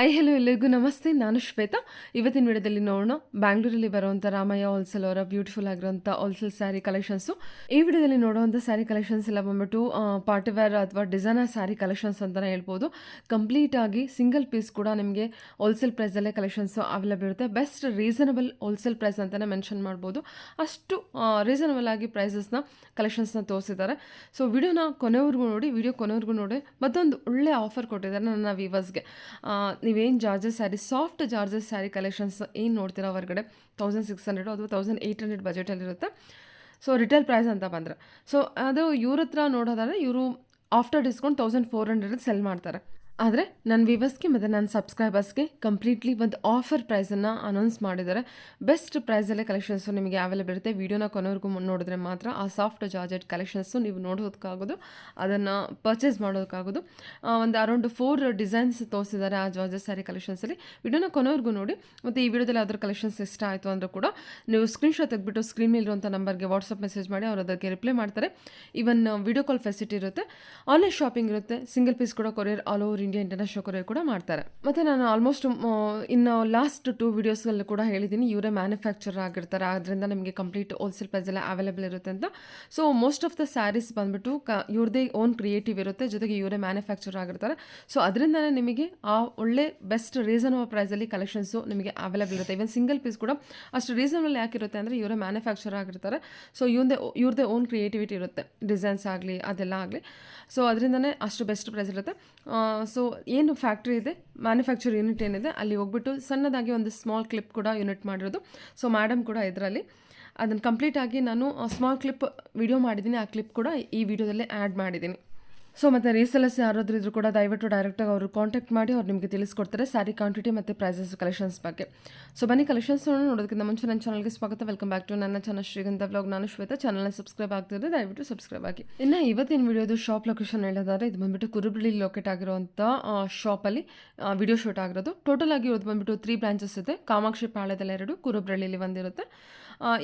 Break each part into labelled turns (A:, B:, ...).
A: Hello ಎಲ್ಲರಿಗೂ ನಮಸ್ತೆ. ನಾನು ಶ್ವೇತಾ. ಇವತ್ತಿನ ವಿಡಿಯೋದಲ್ಲಿ ನೋಡೋಣ ಬ್ಯಾಂಗ್ಳೂರಲ್ಲಿ ಬರುವಂಥ ರಾಮಯ್ಯ ಹೋಲ್ಸೇಲ್ ಅವರ ಬ್ಯೂಟಿಫುಲ್ ಆಗಿರುವಂಥ ಹೋಲ್ಸೇಲ್ ಸ್ಯಾರಿ ಕಲೆಕ್ಷನ್ಸು. ಈ ವಿಡಿಯೋದಲ್ಲಿ ನೋಡುವಂಥ ಸ್ಯಾರಿ ಕಲೆಕ್ಷನ್ಸ್ ಎಲ್ಲ ಬಂದ್ಬಿಟ್ಟು ಪಾರ್ಟಿ ವೇರ್ ಅಥವಾ ಡಿಸೈನರ್ ಸ್ಯಾರಿ ಕಲೆಕ್ಷನ್ಸ್ ಅಂತಲೇ ಹೇಳ್ಬೋದು. ಕಂಪ್ಲೀಟಾಗಿ ಸಿಂಗಲ್ ಪೀಸ್ ಕೂಡ ನಿಮಗೆ ಹೋಲ್ಸೇಲ್ ಪ್ರೈಸಲ್ಲೇ ಕಲೆಕ್ಷನ್ಸು ಅವೈಲೇಬಲ್ ಇರುತ್ತೆ. ಬೆಸ್ಟ್ ರೀಸನಬಲ್ ಹೋಲ್ಸೇಲ್ ಪ್ರೈಸ್ ಅಂತಲೇ ಮೆನ್ಷನ್ ಮಾಡ್ಬೋದು. ಅಷ್ಟು ರೀಸನಬಲ್ ಆಗಿ ಪ್ರೈಸಸ್ನ ಕಲೆಕ್ಷನ್ಸ್ನ ತೋರಿಸಿದ್ದಾರೆ. ಸೊ ವಿಡಿಯೋನ ಕೊನೆವರೆಗೂ ನೋಡಿ ಮತ್ತೊಂದು ಒಳ್ಳೆ ಆಫರ್ ಕೊಟ್ಟಿದ್ದಾರೆ ನನ್ನ ವ್ಯೂವರ್ಸ್ಗೆ. ನೀವೇನು ಜಾರ್ಜಸ್ ಸ್ಯಾರಿ, ಸಾಫ್ಟ್ ಜಾರ್ಜಸ್ ಸ್ಯಾರಿ ಕಲೆಕ್ಷನ್ಸ್ ಏನು ನೋಡ್ತೀರಾ ಹೊರಗಡೆ 1600 ಅಥವಾ 1800 ಬಜೆಟಲ್ಲಿರುತ್ತೆ. ಸೊ ರಿಟೇಲ್ ಪ್ರೈಸ್ ಅಂತ ಬಂದರೆ, ಸೊ ಅದು ಇವ್ರ ಹತ್ರ ನೋಡೋದಾದರೆ ಇವರು ಆಫ್ಟರ್ ಡಿಸ್ಕೌಂಟ್ 1400 ಸೆಲ್ ಮಾಡ್ತಾರೆ. ಆದರೆ ನನ್ನ ವ್ಯೂವರ್ಸ್ಗೆ ಮತ್ತು ನನ್ನ ಸಬ್ಸ್ಕ್ರೈಬರ್ಸ್ಗೆ ಕಂಪ್ಲೀಟ್ಲಿ ಒಂದು ಆಫರ್ ಪ್ರೈಸನ್ನು ಅನೌನ್ಸ್ ಮಾಡಿದ್ದಾರೆ. ಬೆಸ್ಟ್ ಪ್ರೈಸಲ್ಲೇ ಕಲೆಕ್ಷನ್ಸು ನಿಮಗೆ ಅವೈಲೇಬಲ್ ಇರುತ್ತೆ. ವೀಡಿಯೋನ ಕೊನೆವರೆಗೂ ನೋಡಿದ್ರೆ ಮಾತ್ರ ಆ ಸಾಫ್ಟ್ ಜಾರ್ಜೆಟ್ ಕಲೆಕ್ಷನ್ಸು ನೀವು ನೋಡೋದಕ್ಕಾಗೋದು, ಅದನ್ನು ಪರ್ಚೇಸ್ ಮಾಡೋದಕ್ಕಾಗೋದು. ಒಂದು ಅರೌಂಡ್ 4 ಡಿಸೈನ್ಸ್ ತೋರಿಸಿದ್ದಾರೆ ಆ ಜಾರ್ಜೆಟ್ ಸ್ಯಾರಿ ಕಲೆಕ್ಷನ್ಸಲ್ಲಿ. ವೀಡಿಯೋನ ಕೊನೆವರೆಗೂ ನೋಡಿ. ಮತ್ತು ಈ ವಿಡಿಯೋದಲ್ಲಿ ಯಾವ್ದಾದ್ರು ಕಲೆಕ್ಷನ್ಸ್ ಇಷ್ಟ ಆಯಿತು ಅಂದರೂ ಕೂಡ ನೀವು ಸ್ಕ್ರೀನ್ಶಾಟ್ ತೆಗೆದುಬಿಟ್ಟು ಸ್ಕ್ರೀನ್ ಮೇಲಿರುವಂಥ ನಂಬರ್ಗೆ ವಾಟ್ಸಪ್ ಮೆಸೇಜ್ ಮಾಡಿ ಅವರು ಅದಕ್ಕೆ ರಿಪ್ಲೈ ಮಾಡ್ತಾರೆ. ಈವನ್ ವಿಡಿಯೋ ಕಾಲ್ ಫೆಸಿಲಿಟಿ ಇರುತ್ತೆ, ಆನ್ಲೈನ್ ಶಾಪಿಂಗ್ ಇರುತ್ತೆ, ಸಿಂಗಲ್ ಪೀಸ್ ಕೂಡ courier all over India international courier ಕೂಡ ಮಾಡ್ತಾರೆ. ಮತ್ತು ನಾನು ಆಲ್ಮೋಸ್ಟ್ ಇನ್ನು ಲಾಸ್ಟ್ 2 ವಿಡಿಯೋಸ್ಗಳಲ್ಲಿ ಕೂಡ ಹೇಳಿದ್ದೀನಿ ಇವರೇ ಮ್ಯಾನುಫ್ಯಾಕ್ಚರ್ ಆಗಿರ್ತಾರೆ, ಆದ್ದರಿಂದ ನಿಮಗೆ ಕಂಪ್ಲೀಟ್ ಹೋಲ್ಸೇಲ್ ಪ್ರೈಸೆಲ್ಲ ಅವೈಲೇಬಲ್ ಇರುತ್ತೆ ಅಂತ. So most of the sarees ಬಂದ್ಬಿಟ್ಟು ಇವ್ರದೇ ಓನ್ ಕ್ರಿಯೇಟಿವ್ ಇರುತ್ತೆ, ಜೊತೆಗೆ ಇವರೇ ಮ್ಯಾನುಫ್ಯಾಕ್ಚರ್ ಆಗಿರ್ತಾರೆ. ಸೊ ಅದರಿಂದನೇ ನಿಮಗೆ ಆ ಒಳ್ಳೆ ಬೆಸ್ಟ್ ರೀಸನಬಲ್ ಪ್ರೈಸಲ್ಲಿ ಕಲೆಕ್ಷನ್ಸು ನಿಮಗೆ ಅವೈಲೇಬಲ್ ಇರುತ್ತೆ. ಈವನ್ ಸಿಂಗಲ್ ಪೀಸ್ ಕೂಡ ಅಷ್ಟು ರೀಸನಬಲ್ ಯಾಕಿರುತ್ತೆ ಅಂದರೆ ಇವರೇ ಮ್ಯಾನುಫ್ಯಾಕ್ಚರ್ ಆಗಿರ್ತಾರೆ. ಸೊ ಇವ್ರದೇ ಓನ್ ಕ್ರಿಯೇಟಿವಿಟಿ ಇರುತ್ತೆ, ಡಿಸೈನ್ಸ್ ಆಗಲಿ ಅದೆಲ್ಲ ಆಗಲಿ. ಸೊ ಅದರಿಂದನೇ ಅಷ್ಟು ಬೆಸ್ಟ್ ಪ್ರೈಸ್ ಇರುತ್ತೆ. ಸೊ ಏನು ಫ್ಯಾಕ್ಟ್ರಿ ಇದೆ, ಮ್ಯಾನುಫ್ಯಾಕ್ಚರ್ ಯೂನಿಟ್ ಏನಿದೆ ಅಲ್ಲಿ ಹೋಗ್ಬಿಟ್ಟು ಸಣ್ಣದಾಗಿ ಒಂದು ಸ್ಮಾಲ್ ಕ್ಲಿಪ್ ಕೂಡ ಯೂನಿಟ್ ಮಾಡಿರೋದು. ಸೊ ಮೇಡಮ್ ಕೂಡ ಇದರಲ್ಲಿ ಅದನ್ನು ಕಂಪ್ಲೀಟಾಗಿ ನಾನು ಸ್ಮಾಲ್ ಕ್ಲಿಪ್ ವಿಡಿಯೋ ಮಾಡಿದ್ದೀನಿ, ಆ ಕ್ಲಿಪ್ ಕೂಡ ಈ ವಿಡಿಯೋದಲ್ಲೇ ಆ್ಯಡ್ ಮಾಡಿದ್ದೀನಿ. ಸೊ ಮತ್ತು ರೀಸೆಲರ್ಸ್ ಯಾರಾದರೂ ಇದ್ರೂ ಕೂಡ ದಯವಿಟ್ಟು ಡೈರೆಕ್ಟಾಗಿ ಅವರು ಕಾಂಟ್ಯಾಕ್ಟ್ ಮಾಡಿ ಅವ್ರು ನಿಮಗೆ ತಿಳಿಸ್ಕೊಡ್ತಾರೆ ಸ್ಯಾರಿ ಕ್ವಾಂಟಿಟಿ ಮತ್ತು ಪ್ರೈಸಸ್ ಕಲೆಕ್ಷನ್ಸ್ ಬಗ್ಗೆ. ಸೊ ಬನ್ನಿ ಕಲೆಕ್ಷನ್ಸ್ ನೋಡೋದಕ್ಕಿಂತ ಮುಂಚೆ ನನ್ನ ಚಾನಲ್ಗೆ ಸ್ವಾಗತ. ವೆಲ್ಕಮ್ ಬ್ಯಾಕ್ ಟು ನನ್ನ ಚಾನಲ್ ಶ್ರೀಗಂಧ ವ್ಲಾಗ್. ನಾನು ಶ್ವೇತಾ. ಚಾನಲ್ನ ಸಬ್ಸ್ಕ್ರೈಬ್ ಆಗ್ತಿದ್ರೆ ದಯವಿಟ್ಟು ಸಬ್ಸ್ಕ್ರೈಬ್ ಆಗಿ. ಇನ್ನು ಇವತ್ತಿನ ವಿಡಿಯೋದು ಶಾಪ್ ಲೊಕೇಶನ್ ಹೇಳೋದಾದ್ರೆ ಇದು ಬಂದುಬಿಟ್ಟು ಕುರುಬ್ರಳ್ಳಿ ಲೊಕೇಟ್ ಆಗಿರುವಂಥ ಶಾಪಲ್ಲಿ ವಿಡಿಯೋ ಶೂಟ್ ಆಗಿರೋದು. ಟೋಟಲ್ ಆಗಿ ಇರೋದು ಬಂದುಬಿಟ್ಟು 3 ಬ್ರಾಂಚಸ್ ಇದೆ. ಕಾಮಾಕ್ಷಿ ಪಾಳ್ಯದಲ್ಲಿ 2, ಕುರುಬ್ರಳ್ಳಿಲಿ ಒಂದಿರುತ್ತೆ.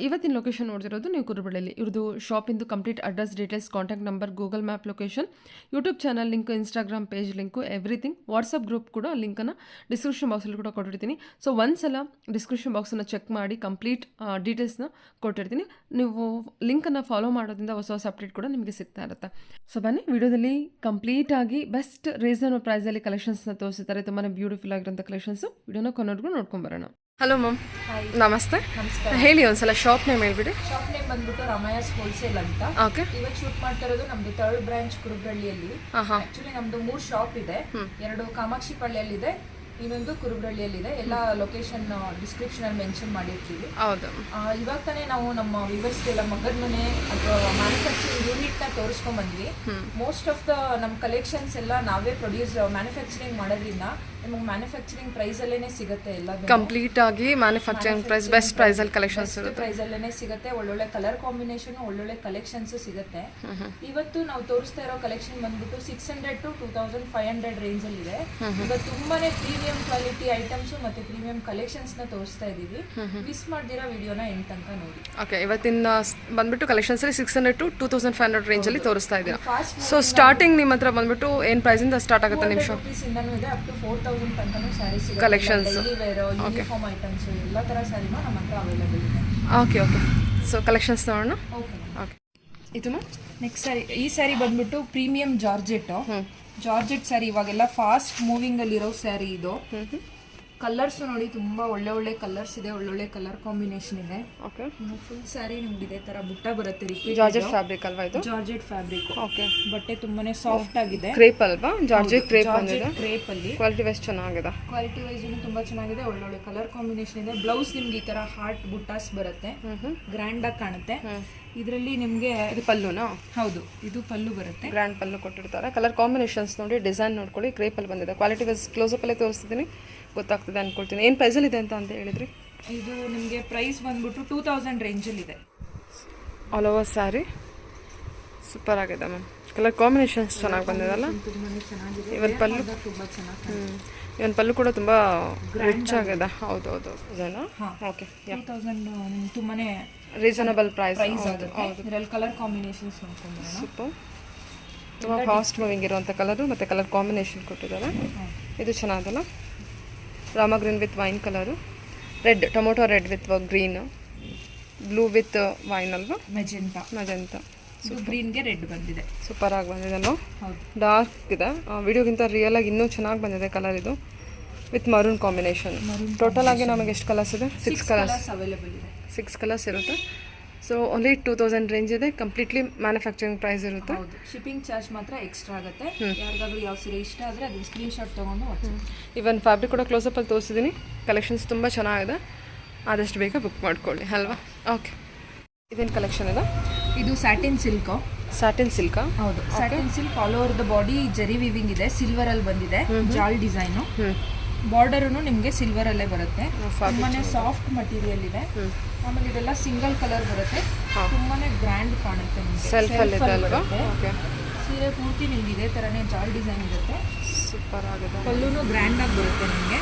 A: ಇವತ್ತಿನ ಲೊಕೇಶನ್ ನೋಡ್ತಿರೋದು ನೀವು ಕುರುಬ್ರಳ್ಳಿಲಿ. ಇವ್ರದ್ದು ಶಾಪಿಂದು complete address, details, contact number, Google map location, YouTube channel link, Instagram page link, everything, WhatsApp group ಕೂಡ ಲಿಂಕನ್ನು ಡಿಸ್ಕ್ರಿಪ್ಷನ್ ಬಾಕ್ಸಲ್ಲಿ ಕೂಡ ಕೊಟ್ಟಿರ್ತೀನಿ. ಸೊ ಒಂದ್ಸಲ ಡಿಸ್ಕ್ರಿಪ್ಷನ್ ಬಾಕ್ಸನ್ನು ಚೆಕ್ ಮಾಡಿ ಕಂಪ್ಲೀಟ್ ಡೀಟೇಲ್ಸ್ನ ಕೊಟ್ಟಿರ್ತೀನಿ. ನೀವು ಲಿಂಕನ್ನು ಫಾಲೋ ಮಾಡೋದ್ರಿಂದ ಹೊಸ ಅಪ್ಡೇಟ್ ಕೂಡ ನಿಮಗೆ ಸಿಗ್ತಾ ಇರುತ್ತೆ. ಸೊ ಬನ್ನಿ ವಿಡಿಯೋದಲ್ಲಿ ಕಂಪ್ಲೀಟಾಗಿ ಬೆಸ್ಟ್ ರೀಸನಬಲ್ ಪ್ರೈಸಲ್ಲಿ ಕಲೆಕ್ಷನ್ಸ್ನ ತೋರಿಸಿದ್ದಾರೆ. ತುಂಬಾ ಬ್ಯೂಟಿಫುಲ್ ಆಗಿರೋಂಥ ಕಲೆಕ್ಷನ್ಸು. ವಿಡಿಯೋನ ಕೊನೆವರೆಗೂ ನೋಡ್ಕೊಂಬರೋಣ. Hello ma'am. ನಮಸ್ತೆ. ಹೇಳಿ ಒಂದ್ಸಲ ಶಾಪ್ ನೇಮ್ ಹೇಳ್ಬಿಡಿ.
B: ಶಾಪ್ ನೇಮ್ ಬಂದ್ಬಿಟ್ಟು ರಾಮಯ್ಯಸ್ ಹೋಲ್ಸೇಲ್ ಅಂತ.
A: ಓಕೆ.
B: ಇವತ್ತು ಶೂಟ್ ಮಾಡ್ತಾ ಇರೋದು ನಮ್ದು 3rd ಬ್ರಾಂಚ್ ಕುರುಬ್ರಳ್ಳಿಯಲ್ಲಿ. ಆಕ್ಚುಲಿ ನಮ್ದು 3 ಶಾಪ್ ಇದೆ. 2 ಕಾಮಾಕ್ಷಿ ಪಾಳ್ಯಲ್ಲಿ ಇದೆ, ಇನ್ನೊಂದು ಕುರುಬ್ರಳ್ಳಿಯಲ್ಲಿದೆ. ಎಲ್ಲ ಲೊಕೇಶನ್ ಡಿಸ್ಕ್ರಿಪ್ಷನ್ ಅಲ್ಲಿ ಮೆನ್ಷನ್ ಮಾಡಿರ್ತೀವಿ.
A: ಹೌದು.
B: ಇವಾಗ ತಾನೇ ನಾವು ನಮ್ಮ ವ್ಯೂವರ್ಸ್ಗೆಲ್ಲ ಮಗದ ಮನೆ ಅಥವಾ ಮ್ಯಾನುಫ್ಯಾಕ್ಚರಿಂಗ್ ಯೂನಿಟ್ ನ ತೋರಿಸ್ಕೊಂಡ್ ಬಂದ್ವಿ. ಮೋಸ್ಟ್ ಆಫ್ ದ ನಮ್ಮ ಕಲೆಕ್ಷನ್ಸ್ ಎಲ್ಲ ನಾವೇ ಪ್ರೊಡ್ಯೂಸ್ ಮ್ಯಾನುಫ್ಯಾಕ್ಚರಿಂಗ್ ಮಾಡೋದ್ರಿಂದ ನಿಮಗೆ ಮ್ಯಾನುಫ್ಯಾಕ್ಚರಿಂಗ್ ಪ್ರೈಸ್ ಅಲ್ಲೇನೆ ಸಿಗುತ್ತೆ. ಎಲ್ಲ
A: ಕಂಪ್ಲೀಟ್ ಆಗಿ ಮ್ಯಾನುಫ್ಯಾಕ್ಚರಿಂಗ್ ಪ್ರೈಸ್, ಬೆಸ್ಟ್ ಪ್ರೈಸ್ ಅಲ್ಲಿ ಕಲೆಕ್ಷನ್ಸ್ ಇರುತ್ತೆ.
B: ಪ್ರೈಸ್ ಅಲ್ಲೇನೆ ಸಿಗುತ್ತೆ. ಒಳ್ಳೊಳ್ಳೆ ಕಲರ್ ಕಾಂಬಿನೇಷನ್, ಒಳ್ಳೊಳ್ಳೆ ಕಲೆಕ್ಷನ್ಸ್ ಸಿಗುತ್ತೆ. ಇವತ್ತು ನಾವು ತೋರಿಸ್ತಾ ಇರೋ ಕಲೆಕ್ಷನ್ ಬಂದ್ಬಿಟ್ಟು 600 to 2500 ರೇಂಜ್ ಅಲ್ಲಿ ಇದೆ. ಇವತ್ತು ತುಂಬಾನೇ ಪ್ರೀಮಿಯಂ ಕ್ವಾಲಿಟಿ ಐಟಮ್ಸ್ ಮತ್ತೆ ಪ್ರೀಮಿಯಂ ಕಲೆಕ್ಷನ್ಸ್ ನ ತೋರಿಸ್ತಾ ಇದೀವಿ. ಮಿಸ್ ಮಾಡ್ದಿರಾ ವಿಡಿಯೋನ ಎಂಡ್ ತನಕ ನೋಡಿ.
A: ಓಕೆ. ಇವತ್ತಿನ ಬಂದ್ಬಿಟ್ಟು ಕಲೆಕ್ಷನ್ಸ್ ಅಲ್ಲಿ 600 to 2500 ರೇಂಜ್ ಅಲ್ಲಿ ತೋರಿಸ್ತಾ ಇದ್ದೀರಾ. ಸೊ ಸ್ಟಾರ್ಟಿಂಗ್ ನಿಮ್ಮ ಹತ್ರ ಬಂದ್ಬಿಟ್ಟು ಏನು ಪ್ರೈಸ್ ಇಂದ ಸ್ಟಾರ್ಟ್ ಆಗುತ್ತೆ ನಿಮ್ಮ ಶಾಪ್?
B: ಇಂದಾನು ಇದೆ ಅಪ್ ಟು 4000 ತನಕನೂ ಸ್ಯಾರೀಸ್ ಸಿಗುತ್ತೆ.
A: Collections,
B: daily wear, uniform items ಎಲ್ಲ ತರ ಸ್ಯಾರಿನೂ ನಮ್ಮ ಹತ್ರ ಅವೈಲೇಬಲ್ ಇದೆ.
A: Okay okay. ಸೊ ಕಲೆಕ್ಷನ್ಸ್ ನೋಡೋಣ.
B: ಓಕೆ.
A: ಇದು
B: ನೆಕ್ಸ್ಟ್ ಸ್ಯಾರಿ, ಈ ಸ್ಯಾರಿ ಬಂದ್ಬಿಟ್ಟು ಪ್ರೀಮಿಯಂ ಜಾರ್ಜೆಟ್. ಜಾರ್ಜೆಟ್ ಸ್ಯಾರಿ ಇವಾಗೆಲ್ಲ ಫಾಸ್ಟ್ ಮೂವಿಂಗ್ ಅಲ್ಲಿ ಇರೋ ಸ್ಯಾರಿ ಇದು. ಕಲರ್ಸ್ ನೋಡಿ ತುಂಬಾ ಒಳ್ಳೆ ಒಳ್ಳೆ ಕಲರ್ಸ್ ಇದೆ, ಒಳ್ಳೊಳ್ಳೆ ಕಲರ್ ಕಾಂಬಿನೇಷನ್ ಇದೆ.
A: ಓಕೆ.
B: ಫುಲ್ ಸ್ಯಾರಿ ನಿಮ್ಗೆ ಇದೇ ತರ ಬುಟ್ಟ ಬರುತ್ತೆ.
A: ಜಾರ್ಜೆಟ್ ಫ್ಯಾಬ್ರಿಕ್ ಅಲ್ವಾ ಇದು?
B: Georgette fabric.
A: ಓಕೆ.
B: ಬಟ್ಟೆ ತುಂಬಾನೇ ಸಾಫ್ಟ್ ಆಗಿದೆ.
A: ಕ್ರೇಪ್ ಅಲ್ವಾ? ಜಾರ್ಜೆಟ್ ಕ್ರೇಪ್ ಬಂದಿದೆ.
B: ಕ್ರೇಪ್ ಅಲ್ಲಿ
A: ಕ್ವಾಲಿಟಿ ವೈಸ್ ಚೆನ್ನಾಗಿದೆ.
B: ಕ್ವಾಲಿಟಿ ವೈಸ್ ತುಂಬಾ ಚೆನ್ನಾಗಿದೆ. ಒಳ್ಳೊಳ್ಳೆ ಕಲರ್ ಕಾಂಬಿನೇಷನ್ ಇದೆ. ಬ್ಲೌಸ್ ನಿಮ್ಗೆ ಈ ತರ ಹಾರ್ಟ್ ಬುಟ್ಟಾಸ್ ಬರುತ್ತೆ, ಗ್ರ್ಯಾಂಡ್ ಆಗಿ ಕಾಣುತ್ತೆ. ಇದರಲ್ಲಿ ನಿಮಗೆ
A: ಇದು ಪಲ್ಲುನಾ?
B: ಹೌದು, ಇದು ಪಲ್ಲು ಬರುತ್ತೆ.
A: ಗ್ರ್ಯಾಂಡ್ ಪಲ್ಲು ಕೊಟ್ಟಿರ್ತಾರೆ. ಕಲರ್ ಕಾಂಬಿನೇಷನ್ಸ್ ನೋಡಿ, ಡಿಸೈನ್ ನೋಡ್ಕೊಳ್ಳಿ. ಕ್ರೇಪ್ ಅಲ್ಲಿ ಬಂದಿದೆ. ಕ್ವಾಲಿಟಿ ವೈಸ್ ಕ್ಲೋಸಪ್ ಅಲ್ಲೇ ತೋರಿಸ್ತಿದ್ದೀನಿ, ಗೊತ್ತಾಗ್ತದೆ ಅನ್ಕೊಳ್ತೀನಿ. ಏನು ಪ್ರೈಸಲ್ಲಿ ಇದೆ ಅಂತ ಹೇಳಿದ್ರಿ?
B: ಇದು ನಿಮಗೆ ಪ್ರೈಸ್ ಬಂದ್ಬಿಟ್ಟು 2000 ರೇಂಜಲ್ಲಿ ಇದೆ.
A: ಆಲ್ ಓವರ್ ಸ್ಯಾರಿ ಸೂಪರ್ ಆಗಿದೆ ಮ್ಯಾಮ್. ಕಲರ್ ಕಾಂಬಿನೇಷನ್ಸ್ ಚೆನ್ನಾಗಿ ಬಂದಿದೆಲ್ಲ. ಇವನ್ ಪಲ್ಲು
B: ತುಂಬಾ ಚೆನ್ನಾಗಿ,
A: ಇವನ್ ಪಲ್ಲು ಕೂಡ ತುಂಬ ರಿಚ್ ಆಗಿದೆ. ಹೌದು ಹೌದು. ಇದನ್ನು ಓಕೆ.
B: 2000 ತುಂಬಾನೇ
A: ರೀಸನಬಲ್ ಪ್ರೈಸ್
B: ಆಗುತ್ತೆ. ಇದರಲ್ಲಿ ಕಲರ್ ಕಾಂಬಿನೇಷನ್ಸ್ ನೋಡ್ಕೊಂಡು
A: ಸೂಪರ್. ತುಂಬ ಫಾಸ್ಟ್ ಮೂವಿಂಗ್ ಇರುವಂಥ ಕಲರು ಮತ್ತು ಕಲರ್ ಕಾಂಬಿನೇಷನ್ ಕೊಟ್ಟಿದ್ದಾರೆ. ಇದು ಚೆನ್ನಾಗಲ್ಲ. Rama green with wine colour, red tomato red with green, blue with wine ಅಲ್ವಾ, ಮೆಜೆಂಟ.
B: ಇದು ಗ್ರೀನ್ಗೆ ರೆಡ್ ಬಂದಿದೆ.
A: ಸೂಪರ್ ಆಗಿ ಬಂದಿದೆ ಅಲ್ವಾ.
B: ಹೌದು,
A: ಡಾರ್ಕ್ ಇದೆ, ವಿಡಿಯೋಗಿಂತ ರಿಯಲ್ ಆಗಿ ಇನ್ನೂ ಚೆನ್ನಾಗಿ ಬಂದಿದೆ ಕಲರ್ ಇದು, ವಿತ್ ಮರೂನ್ ಕಾಂಬಿನೇಷನ್. ಟೋಟಲ್ ಆಗಿ ನಮಗೆ ಎಷ್ಟು ಕಲರ್ಸ್ ಇದೆ? 6 ಕಲರ್ಸ್
B: ಅವೈಲೇಬಲ್ ಇದೆ.
A: 6 ಕಲರ್ಸ್ ಇರುತ್ತೆ. ಸೊ ಓನ್ಲಿ 2000 ರೇಂಜ್ ಇದೆ, ಕಂಪ್ಲೀಟ್ಲಿ ಮ್ಯಾನುಫ್ಯಾಕ್ಚರಿಂಗ್ ಪ್ರೈಸ್ ಇರುತ್ತೆ.
B: ಹೌದು, ಶಿಪ್ಪಿಂಗ್ ಚಾರ್ಜ್ ಮಾತ್ರ ಎಕ್ಸ್ಟ್ರಾ ಆಗುತ್ತೆ. ಯಾರಿಗಾದ್ರೂ ಯಾವ ಸೀರೆ ಇಷ್ಟ ಆದರೆ ಅದು ಸ್ಕ್ರೀನ್ಶಾಟ್ ತೊಗೊಂಡು
A: ಇವನ್ ಫ್ಯಾಬ್ರಿಕ್ ಕೂಡ ಕ್ಲೋಸಪ್ಪಲ್ಲಿ ತೋರಿಸಿದ್ದೀನಿ. ಕಲೆಕ್ಷನ್ಸ್ ತುಂಬ ಚೆನ್ನಾಗಿದೆ, ಆದಷ್ಟು ಬೇಗ ಬುಕ್ ಮಾಡ್ಕೊಳ್ಳಿ ಅಲ್ವಾ. ಓಕೆ, ಇದೇನು ಕಲೆಕ್ಷನ್ ಇದೆ?
B: ಇದು ಸ್ಯಾಟಿನ್ ಸಿಲ್ಕ್.
A: ಸ್ಯಾಟಿನ್ ಸಿಲ್ಕಾ?
B: ಹೌದು, satin silk. All over the body ಜರಿ ವಿವಿಂಗ್ ಇದೆ, ಸಿಲ್ವರ್ ಅಲ್ಲಿ ಬಂದಿದೆ, ಜಾಲ್ ಡಿಸೈನು. ಬಾರ್ಡರ್ನು ನಿಮಗೆ ಸಿಲ್ವರ್ ಅಲ್ಲೇ ಬರುತ್ತೆ. ತುಂಬಾನೇ ಸಾಫ್ಟ್ ಮಟೀರಿಯಲ್ ಇದೆ. ಆಮೇಲೆ ಇದೆಲ್ಲ ಸಿಂಗಲ್ ಕಲರ್ ಬರುತ್ತೆ, ತುಂಬಾನೇ ಗ್ರ್ಯಾಂಡ್ ಕಾಣುತ್ತೆ ನಿಮಗೆ.
A: ಸೆಲ್ಫ್ ಅಲ್ಲಿ ಇದೆ ಅಲ್ವಾ? ಓಕೆ,
B: ಸೀರೆ ಪೂರ್ತಿ ನಿಮ್ಗೆ ಇದೇ ತರನೇ ಜಾಲ್ ಡಿಸೈನ್ ಇರುತ್ತೆ.
A: ಸೂಪರ್ ಆಗಿದೆ.
B: ಪಲ್ಲುನು ಗ್ರ್ಯಾಂಡ್ ಆಗಿ ಬರುತ್ತೆ ನಿಮಗೆ.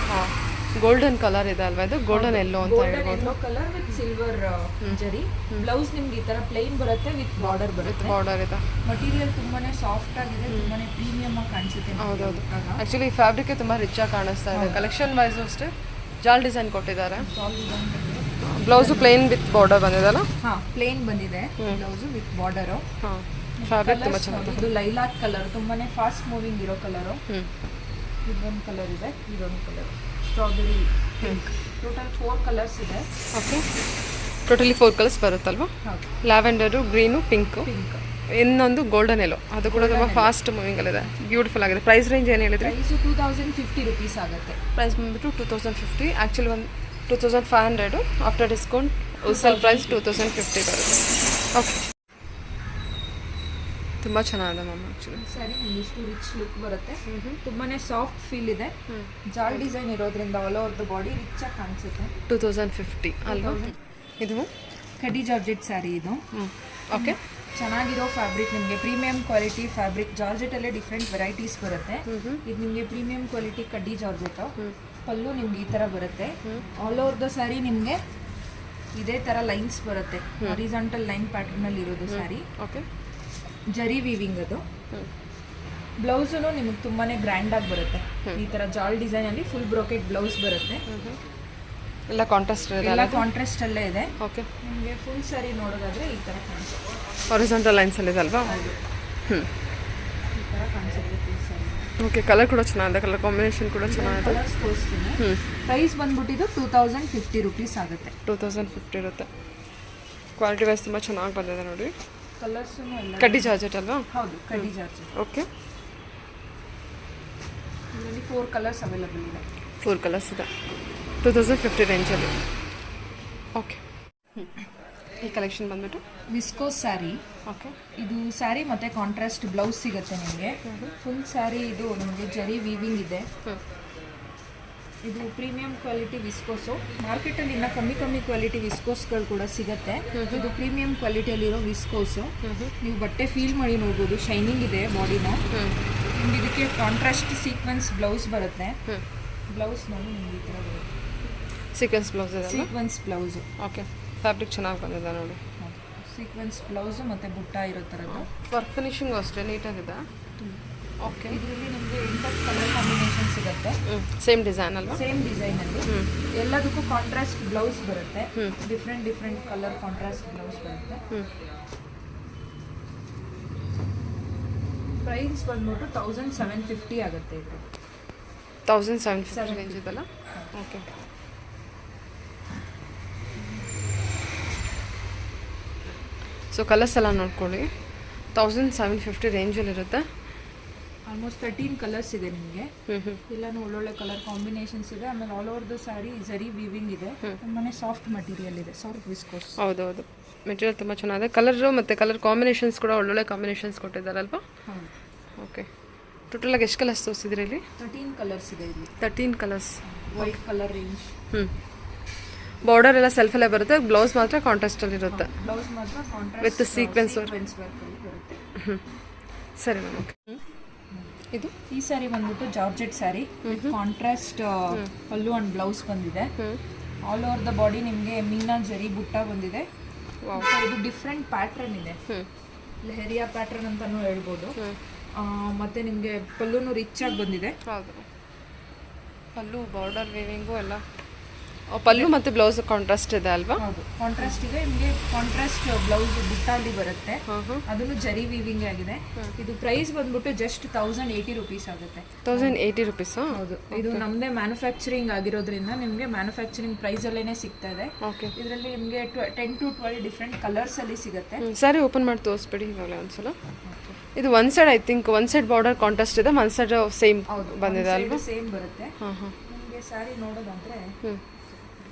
A: ಗೋಲ್ಡನ್ ಕಲರ್ ಇದೆ ಅಲ್ವಾ ಇದು? ಗೋಲ್ಡನ್ ಎಲ್ಲೋ ಅಂತ ಹೇಳ್ಬೋದು.
B: ಯೆಲ್ಲೋ ಕಲರ್ ವಿತ್ ಸಿಲ್ವರ್ ಜರಿ. ಬ್ಲೌಸ್ ನಿಮ್ಗೆ ಈ ತರ ಪ್ಲೇನ್ ಬರುತ್ತೆ, ವಿತ್ ಬಾರ್ಡರ್ ಬರುತ್ತೆ.
A: ಬಾರ್ಡರ್ ಇದೆ.
B: ಮಟೀರಿಯಲ್ ತುಂಬಾನೇ ಸಾಫ್ಟ್ ಆಗಿದೆ, ತುಂಬಾನೇ ಪ್ರೀಮಿಯಂ ಆಗಿ ಕಾಣಿಸುತ್ತೆ.
A: ಹೌದೌದು, ಆ್ಯಕ್ಚುಲಿ ಫ್ಯಾಬ್ರಿಕ್ ತುಂಬ ರಿಚ್ ಆಗಿ ಕಾಣಿಸ್ತಾ ಇದೆ. ಕಲೆಕ್ಷನ್ ವೈಸು ಅಷ್ಟೇ ಜಾಲ್ ಡಿಸೈನ್ ಕೊಟ್ಟಿದ್ದಾರೆ. ಬ್ಲೌಸು ಪ್ಲೇನ್ ವಿತ್ ಬಾರ್ಡರ್ ಬಂದಿದೆಲ್ಲ?
B: ಹಾಂ, ಪ್ಲೇನ್ ಬಂದಿದೆ ಬ್ಲೌಸು ವಿತ್ ಬಾರ್ಡರು.
A: ಹಾಂ, ಫ್ಯಾಬ್ರಿಕ್ ತುಂಬ ಚೆನ್ನಾಗಿದೆ.
B: ಇದು ಲೈಲಾಕ್ ಕಲರ್, ತುಂಬಾನೇ ಫಾಸ್ಟ್ ಮೂವಿಂಗ್ ಇರೋ ಕಲರು. ಇದೊಂದು ಕಲರ್ ಇದೆ, ಇದೊಂದು colour strawberry pink. Total 4 colours ಇದೆ.
A: ಓಕೆ, ಟೋಟಲಿ 4 ಕಲರ್ಸ್ ಬರುತ್ತಲ್ವಾ?
B: ಹೌದು,
A: ಲ್ಯಾವೆಂಡರು, ಗ್ರೀನು, ಪಿಂಕು,
B: ಪಿಂಕ್.
A: ಇನ್ನೊಂದು ಗೋಲ್ಡನ್ ಎಲ್ಲೋ, ಅದು ಕೂಡ ತುಂಬ ಫಾಸ್ಟ್ ಮೂವಿಂಗಲ್ಲಿದೆ, ಬ್ಯೂಟಿಫುಲ್ ಆಗಿದೆ. ಪ್ರೈಸ್ ರೇಂಜ್ ಏನು ಹೇಳಿದ್ರಿ?
B: ಪ್ರೈಸು 2050 ರುಪೀಸ್ ಆಗುತ್ತೆ.
A: ಪ್ರೈಸ್ ಬಂದುಬಿಟ್ಟು 2050. ಆ್ಯಕ್ಚುಲಿ ಒಂದು 2500. ಆಫ್ಟರ್ ಡಿಸ್ಕೌಂಟ್ ಹೋಲ್ಸೇಲ್ ಪ್ರೈಸ್ 2050 ಬರುತ್ತೆ. ಓಕೆ, ತುಂಬ ಚೆನ್ನಾಗಿದೆ ಮ್ಯಾಮ್. ಆ್ಯಕ್ಚುಲಿ
B: ಸರಿ, ಇಷ್ಟು ರಿಚ್ ಲುಕ್ ಬರುತ್ತೆ. ತುಂಬಾನೇ ಸಾಫ್ಟ್ ಫೀಲ್ ಇದೆ. ಜಾಲ್ ಡಿಸೈನ್ ಇರೋದ್ರಿಂದ all over the body rich ಆಗಿ ಕಾಣಿಸುತ್ತೆ.
A: 2050 ಅಲ್ವಾ? ಇದು
B: ಕಡಿ ಜಾರ್ಜೆಟ್ ಸ್ಯಾರಿ ಇದು.
A: ಓಕೆ,
B: ಚೆನ್ನಾಗಿರೋ ಫ್ಯಾಬ್ರಿಕ್, ನಿಮಗೆ ಪ್ರೀಮಿಯಂ ಕ್ವಾಲಿಟಿ ಫ್ಯಾಬ್ರಿಕ್. ಜಾರ್ಜೆಟಲ್ಲೇ ಡಿಫ್ರೆಂಟ್ ವೆರೈಟೀಸ್ ಬರುತ್ತೆ. ಇದು ನಿಮಗೆ ಪ್ರೀಮಿಯಂ ಕ್ವಾಲಿಟಿ ಕಡ್ಡಿ ಜಾರ್ಜೆಟ್. ಪಲ್ಲು ನಿಮ್ಗೆ ಈ ಥರ ಬರುತ್ತೆ. ಆಲ್ ಓವರ್ ದ ಸ್ಯಾರಿ ನಿಮಗೆ ಇದೇ ಥರ ಲೈನ್ಸ್ ಬರುತ್ತೆ, ಹಾರಿಜಾಂಟಲ್ ಲೈನ್ ಪ್ಯಾಟರ್ನಲ್ಲಿ ಇರೋದು ಸ್ಯಾರಿ.
A: ಓಕೆ,
B: ಜರಿ ವೀವಿಂಗ್ ಅದು. ಬ್ಲೌಸು ನಿಮಗೆ ತುಂಬಾನೇ ಗ್ರ್ಯಾಂಡ್ ಆಗಿ ಬರುತ್ತೆ. ಈ ಥರ ಜಾಲ್ ಡಿಸೈನಲ್ಲಿ ಫುಲ್ ಬ್ರೋಕೆಟ್ ಬ್ಲೌಸ್ ಬರುತ್ತೆ.
A: ಎಲ್ಲ ಕಾಂಟ್ರಾಸ್ಟ್ ಇದೆ,
B: ಎಲ್ಲ ಕಾಂಟ್ರಾಸ್ಟ್ ಅಲ್ಲೇ ಇದೆ.
A: ಓಕೆ,
B: ನಿಮಗೆ ಫುಲ್ ಸ್ಯಾರಿ ನೋಡೋದಾದ್ರೆ ಈ ಥರ ಕಾಣಿಸುತ್ತೆ.
A: ಹಾರಿಜಾಂಟಲ್ ಲೈನ್ಸಲ್ಲಿ ಇದೆ ಅಲ್ವಾ?
B: ಈ ಥರ ಕಾಣಿಸುತ್ತೆ ಫುಲ್ ಸ್ಯಾರಿ.
A: ಓಕೆ, ಕಲರ್ ಕೂಡ ಚೆನ್ನಾಗಿದೆ, ಕಲರ್ ಕಾಂಬಿನೇಷನ್ ಕೂಡ ಚೆನ್ನಾಗಿದೆ.
B: ಕಲರ್ಸ್ ತೋರಿಸ್ತೀನಿ. ಪ್ರೈಸ್ ಬಂದ್ಬಿಟ್ಟಿದ್ದು 2050 ರುಪೀಸ್ ಆಗುತ್ತೆ.
A: 2050 ಇರುತ್ತೆ. ಕ್ವಾಲಿಟಿ ವೈಸ್ ತುಂಬ ಚೆನ್ನಾಗಿ ಬಂದಿದೆ ನೋಡಿ.
B: ಕಲರ್ಸು ಎಲ್ಲ
A: ಕಡ್ಡಿ ಜಾರ್ಜೆಟ್ ಅಲ್ವಾ?
B: ಹೌದು, ಕಡ್ಡಿ ಜಾರ್ಜೆಟ್.
A: ಓಕೆ,
B: ಇದರಲ್ಲಿ 4 ಕಲರ್ಸ್ ಅವೈಲಬಲ್ ಇದೆ.
A: 4 ಕಲರ್ಸ್ ಇದೆ 2050 ರೇಂಜಲ್ಲಿ. ಓಕೆ, ಈ ಕಲೆಕ್ಷನ್ ಬಂದ್ಬಿಟ್ಟು
B: ವಿಸ್ಕೋಸ್ ಸ್ಯಾರಿ.
A: ಓಕೆ,
B: ಇದು ಸ್ಯಾರಿ ಮತ್ತು ಕಾಂಟ್ರಾಸ್ಟ್ ಬ್ಲೌಸ್ ಸಿಗುತ್ತೆ ನಿಮಗೆ. ಫುಲ್ ಸ್ಯಾರಿ ಇದು ನಿಮಗೆ ಜರಿ ವೀವಿಂಗ್ ಇದೆ. ಇದು ಪ್ರೀಮಿಯಂ ಕ್ವಾಲಿಟಿ ವಿಸ್ಕೋಸು. ಮಾರ್ಕೆಟಲ್ಲಿ ಇನ್ನೂ ಕಮ್ಮಿ ಕ್ವಾಲಿಟಿ ವಿಸ್ಕೋಸ್ಗಳು ಕೂಡ ಸಿಗುತ್ತೆ. ಇದು ಪ್ರೀಮಿಯಂ ಕ್ವಾಲಿಟಿಯಲ್ಲಿರೋ ವಿಸ್ಕೋಸು. ನೀವು ಬಟ್ಟೆ ಫೀಲ್ ಮಾಡಿ ನೋಡ್ಬೋದು, ಶೈನಿಂಗ್ ಇದೆ ಬಾಡಿನ. ನಿಮ್ಗೆ ಇದಕ್ಕೆ ಕಾಂಟ್ರಾಸ್ಟ್ ಸೀಕ್ವೆನ್ಸ್ ಬ್ಲೌಸ್ ಬರುತ್ತೆ. ಬ್ಲೌಸ್ ನೋಡಿ ನಿಮ್ಗೆ ಈ ಥರ ಬರುತ್ತೆ,
A: ಸೀಕ್ವೆನ್ಸ್ ಬ್ಲೌಸ್ ಇದೆ.
B: Sequence blouse.
A: ಓಕೆ, ಫ್ಯಾಬ್ರಿಕ್ ಚೆನ್ನಾಗಿ ಬಂದಿದೆ ನೋಡಿ.
B: ಸೀಕ್ವೆನ್ಸ್ ಬ್ಲೌಸು ಮತ್ತು ಬುಟ್ಟ ಇರೋ ಥರದ್ದು.
A: ವರ್ಕ್ ಫಿನಿಶಿಂಗ್ ಅಷ್ಟೇ ನೀಟಾಗಿದೆ. ಓಕೆ,
B: ಇದರಲ್ಲಿ ನಿಮಗೆ 8 ಕಲರ್ ಕಾಂಬಿನೇಷನ್ ಸಿಗುತ್ತೆ.
A: ಸೇಮ್ ಡಿಸೈನ್ ಅಲ್ವಾ?
B: ಸೇಮ್ ಡಿಸೈನಲ್ಲಿ ಎಲ್ಲದಕ್ಕೂ ಕಾಂಟ್ರಾಸ್ಟ್ ಬ್ಲೌಸ್ ಬರುತ್ತೆ. ಡಿಫ್ರೆಂಟ್ ಕಲರ್ ಕಾಂಟ್ರಾಸ್ಟ್ ಬ್ಲೌಸ್ ಬರುತ್ತೆ. ಪ್ರೈಸ್ ಬಂದ್ಬಿಟ್ಟು 1750 ಆಗುತ್ತೆ. ಇದು
A: 1750 ರೇಂಜ್ ಇದೆಲ್ಲ. ಓಕೆ, ಸೊ ಕಲರ್ಸ್ ಎಲ್ಲ ನೋಡ್ಕೊಳ್ಳಿ. 1750 ರೇಂಜಲ್ಲಿರುತ್ತೆ.
B: ಆಲ್ಮೋಸ್ಟ್ 13 ಕಲರ್ಸ್ ಇದೆ ನಿಮಗೆ. ಎಲ್ಲನೂ ಒಳ್ಳೊಳ್ಳೆ ಕಲರ್ ಕಾಂಬಿನೇಷನ್ಸ್ ಇದೆ. ಆಮೇಲೆ ಆಲ್ ಓವರ್ ದ ಸ್ಯಾರಿ ಜರಿ ವೀವಿಂಗ್ ಇದೆ. ತುಂಬಾನೇ ಸಾಫ್ಟ್ ಮಟೀರಿಯಲ್ ಇದೆ, ಸಾಫ್ಟ್ ವಿಸ್ಕೋಸ್.
A: ಹೌದೌದು, ಮೆಟೀರಿಯಲ್ ತುಂಬ ಚೆನ್ನಾಗಿದೆ. ಕಲರು ಮತ್ತು ಕಲರ್ ಕಾಂಬಿನೇಷನ್ಸ್ ಕೂಡ ಒಳ್ಳೊಳ್ಳೆ ಕಾಂಬಿನೇಷನ್ಸ್ ಕೊಟ್ಟಿದ್ದಾರಲ್ವಾ? ಓಕೆ, ಟೋಟಲಾಗಿ ಎಷ್ಟು ಕಲರ್ಸ್ ತೋರಿಸಿದ್ರಿ ಇಲ್ಲಿ?
B: 13 ಕಲರ್ಸ್ ಇದೆ ಇಲ್ಲಿ.
A: 13 colours.
B: White colour range.
A: Border ಎಲ್ಲ ಸೆಲ್ಫಲ್ಲೇ ಬರುತ್ತೆ, ಬ್ಲೌಸ್ ಮಾತ್ರ ಕಾಂಟ್ರಾಸ್ಟಲ್ಲಿ ಇರುತ್ತೆ.
B: ಬ್ಲೌಸ್ ಮಾತ್ರ ಕಾಂಟ್ರಾಸ್ಟ್
A: ವಿತ್ ಸೀಕ್ವೆನ್ಸ್ ವರ್ಕ್
B: ಬರುತ್ತೆ.
A: ಸರಿ ಮ್ಯಾಮ್. ಓಕೆ, ಇದು
B: ಈ ಸ್ಯಾರಿ ಬಂದ್ಬಿಟ್ಟು georgette sari. Contrast pallu and blouse ಬಂದಿದೆ. ಆಲ್ ಓವರ್ ದ ಬಾಡಿ ನಿಮಗೆ ಮೀನಾ ಜರಿ ಬುಟ್ಟ ಬಂದಿದೆ. ಇದು ಡಿಫ್ರೆಂಟ್ ಪ್ಯಾಟ್ರನ್ ಇದೆ, ಲೆಹರಿಯಾ ಪ್ಯಾಟ್ರನ್ ಅಂತಾನೂ ಹೇಳ್ಬೋದು. ಮತ್ತೆ ನಿಮಗೆ ಪಲ್ಲುನು ರಿಚ್ ಆಗಿ ಬಂದಿದೆ.
A: ಹೌದು, ಪಲ್ಲು ಬಾರ್ಡರ್ ವೇವಿಂಗು ಎಲ್ಲ ಪಲ್ಲು ಮತ್ತು ಬ್ಲೌಸ್ ಕಾಂಟ್ರಾಸ್ಟ್ ಇದೆ ಅಲ್ವಾ?
B: ಹೌದು, ಕಾಂಟ್ರಾಸ್ಟ್ ಇದೆ. ನಿಮಗೆ ಕಾಂಟ್ರಾಸ್ಟ್ ಬ್ಲೌಸ್ ಬುಟ್ಟಾಲಿ ಬರುತ್ತೆ, ಅದನ್ನು ಜರಿ ವೀವಿಂಗ್ ಆಗಿದೆ. ಇದು ಪ್ರೈಸ್ ಬಂದ್ಬಿಟ್ಟು ಜಸ್ಟ್ 1080 rupees ಆಗುತ್ತೆ.
A: 1080 rupees.
B: ಹೌದು, ಇದು ನಮ್ಮದೇ ಮ್ಯಾನುಫ್ಯಾಕ್ಚರಿಂಗ್ ಆಗಿರೋದ್ರಿಂದ ನಿಮಗೆ ಮ್ಯಾನುಫ್ಯಾಕ್ಚರಿಂಗ್ ಪ್ರೈಸ್ ಅಲ್ಲೇನೆ ಸಿಗ್ತಾ ಇದೆ.
A: ಓಕೆ,
B: ಇದರಲ್ಲಿ ನಿಮಗೆ 10 to 12 ಡಿಫ್ರೆಂಟ್ ಕಲರ್ಸ್ ಅಲ್ಲಿ ಸಿಗುತ್ತೆ.
A: ಸ್ಯಾರಿ ಓಪನ್ ಮಾಡಿ ತೋರಿಸ್ಬಿಡಿ ಇವಾಗಲೇ ಒಂದ್ಸಲ. ಇದು one side I think one side border contrast ಇದೆ, ಒನ್ ಸೈಡ್ ಸೇಮ್ ಬಂದಿದೆ ಅಲ್ವಾ?
B: ಸೇಮ್ ಬರುತ್ತೆ. ನಿಮಗೆ ಸ್ಯಾರಿ ನೋಡೋದಂದ್ರೆ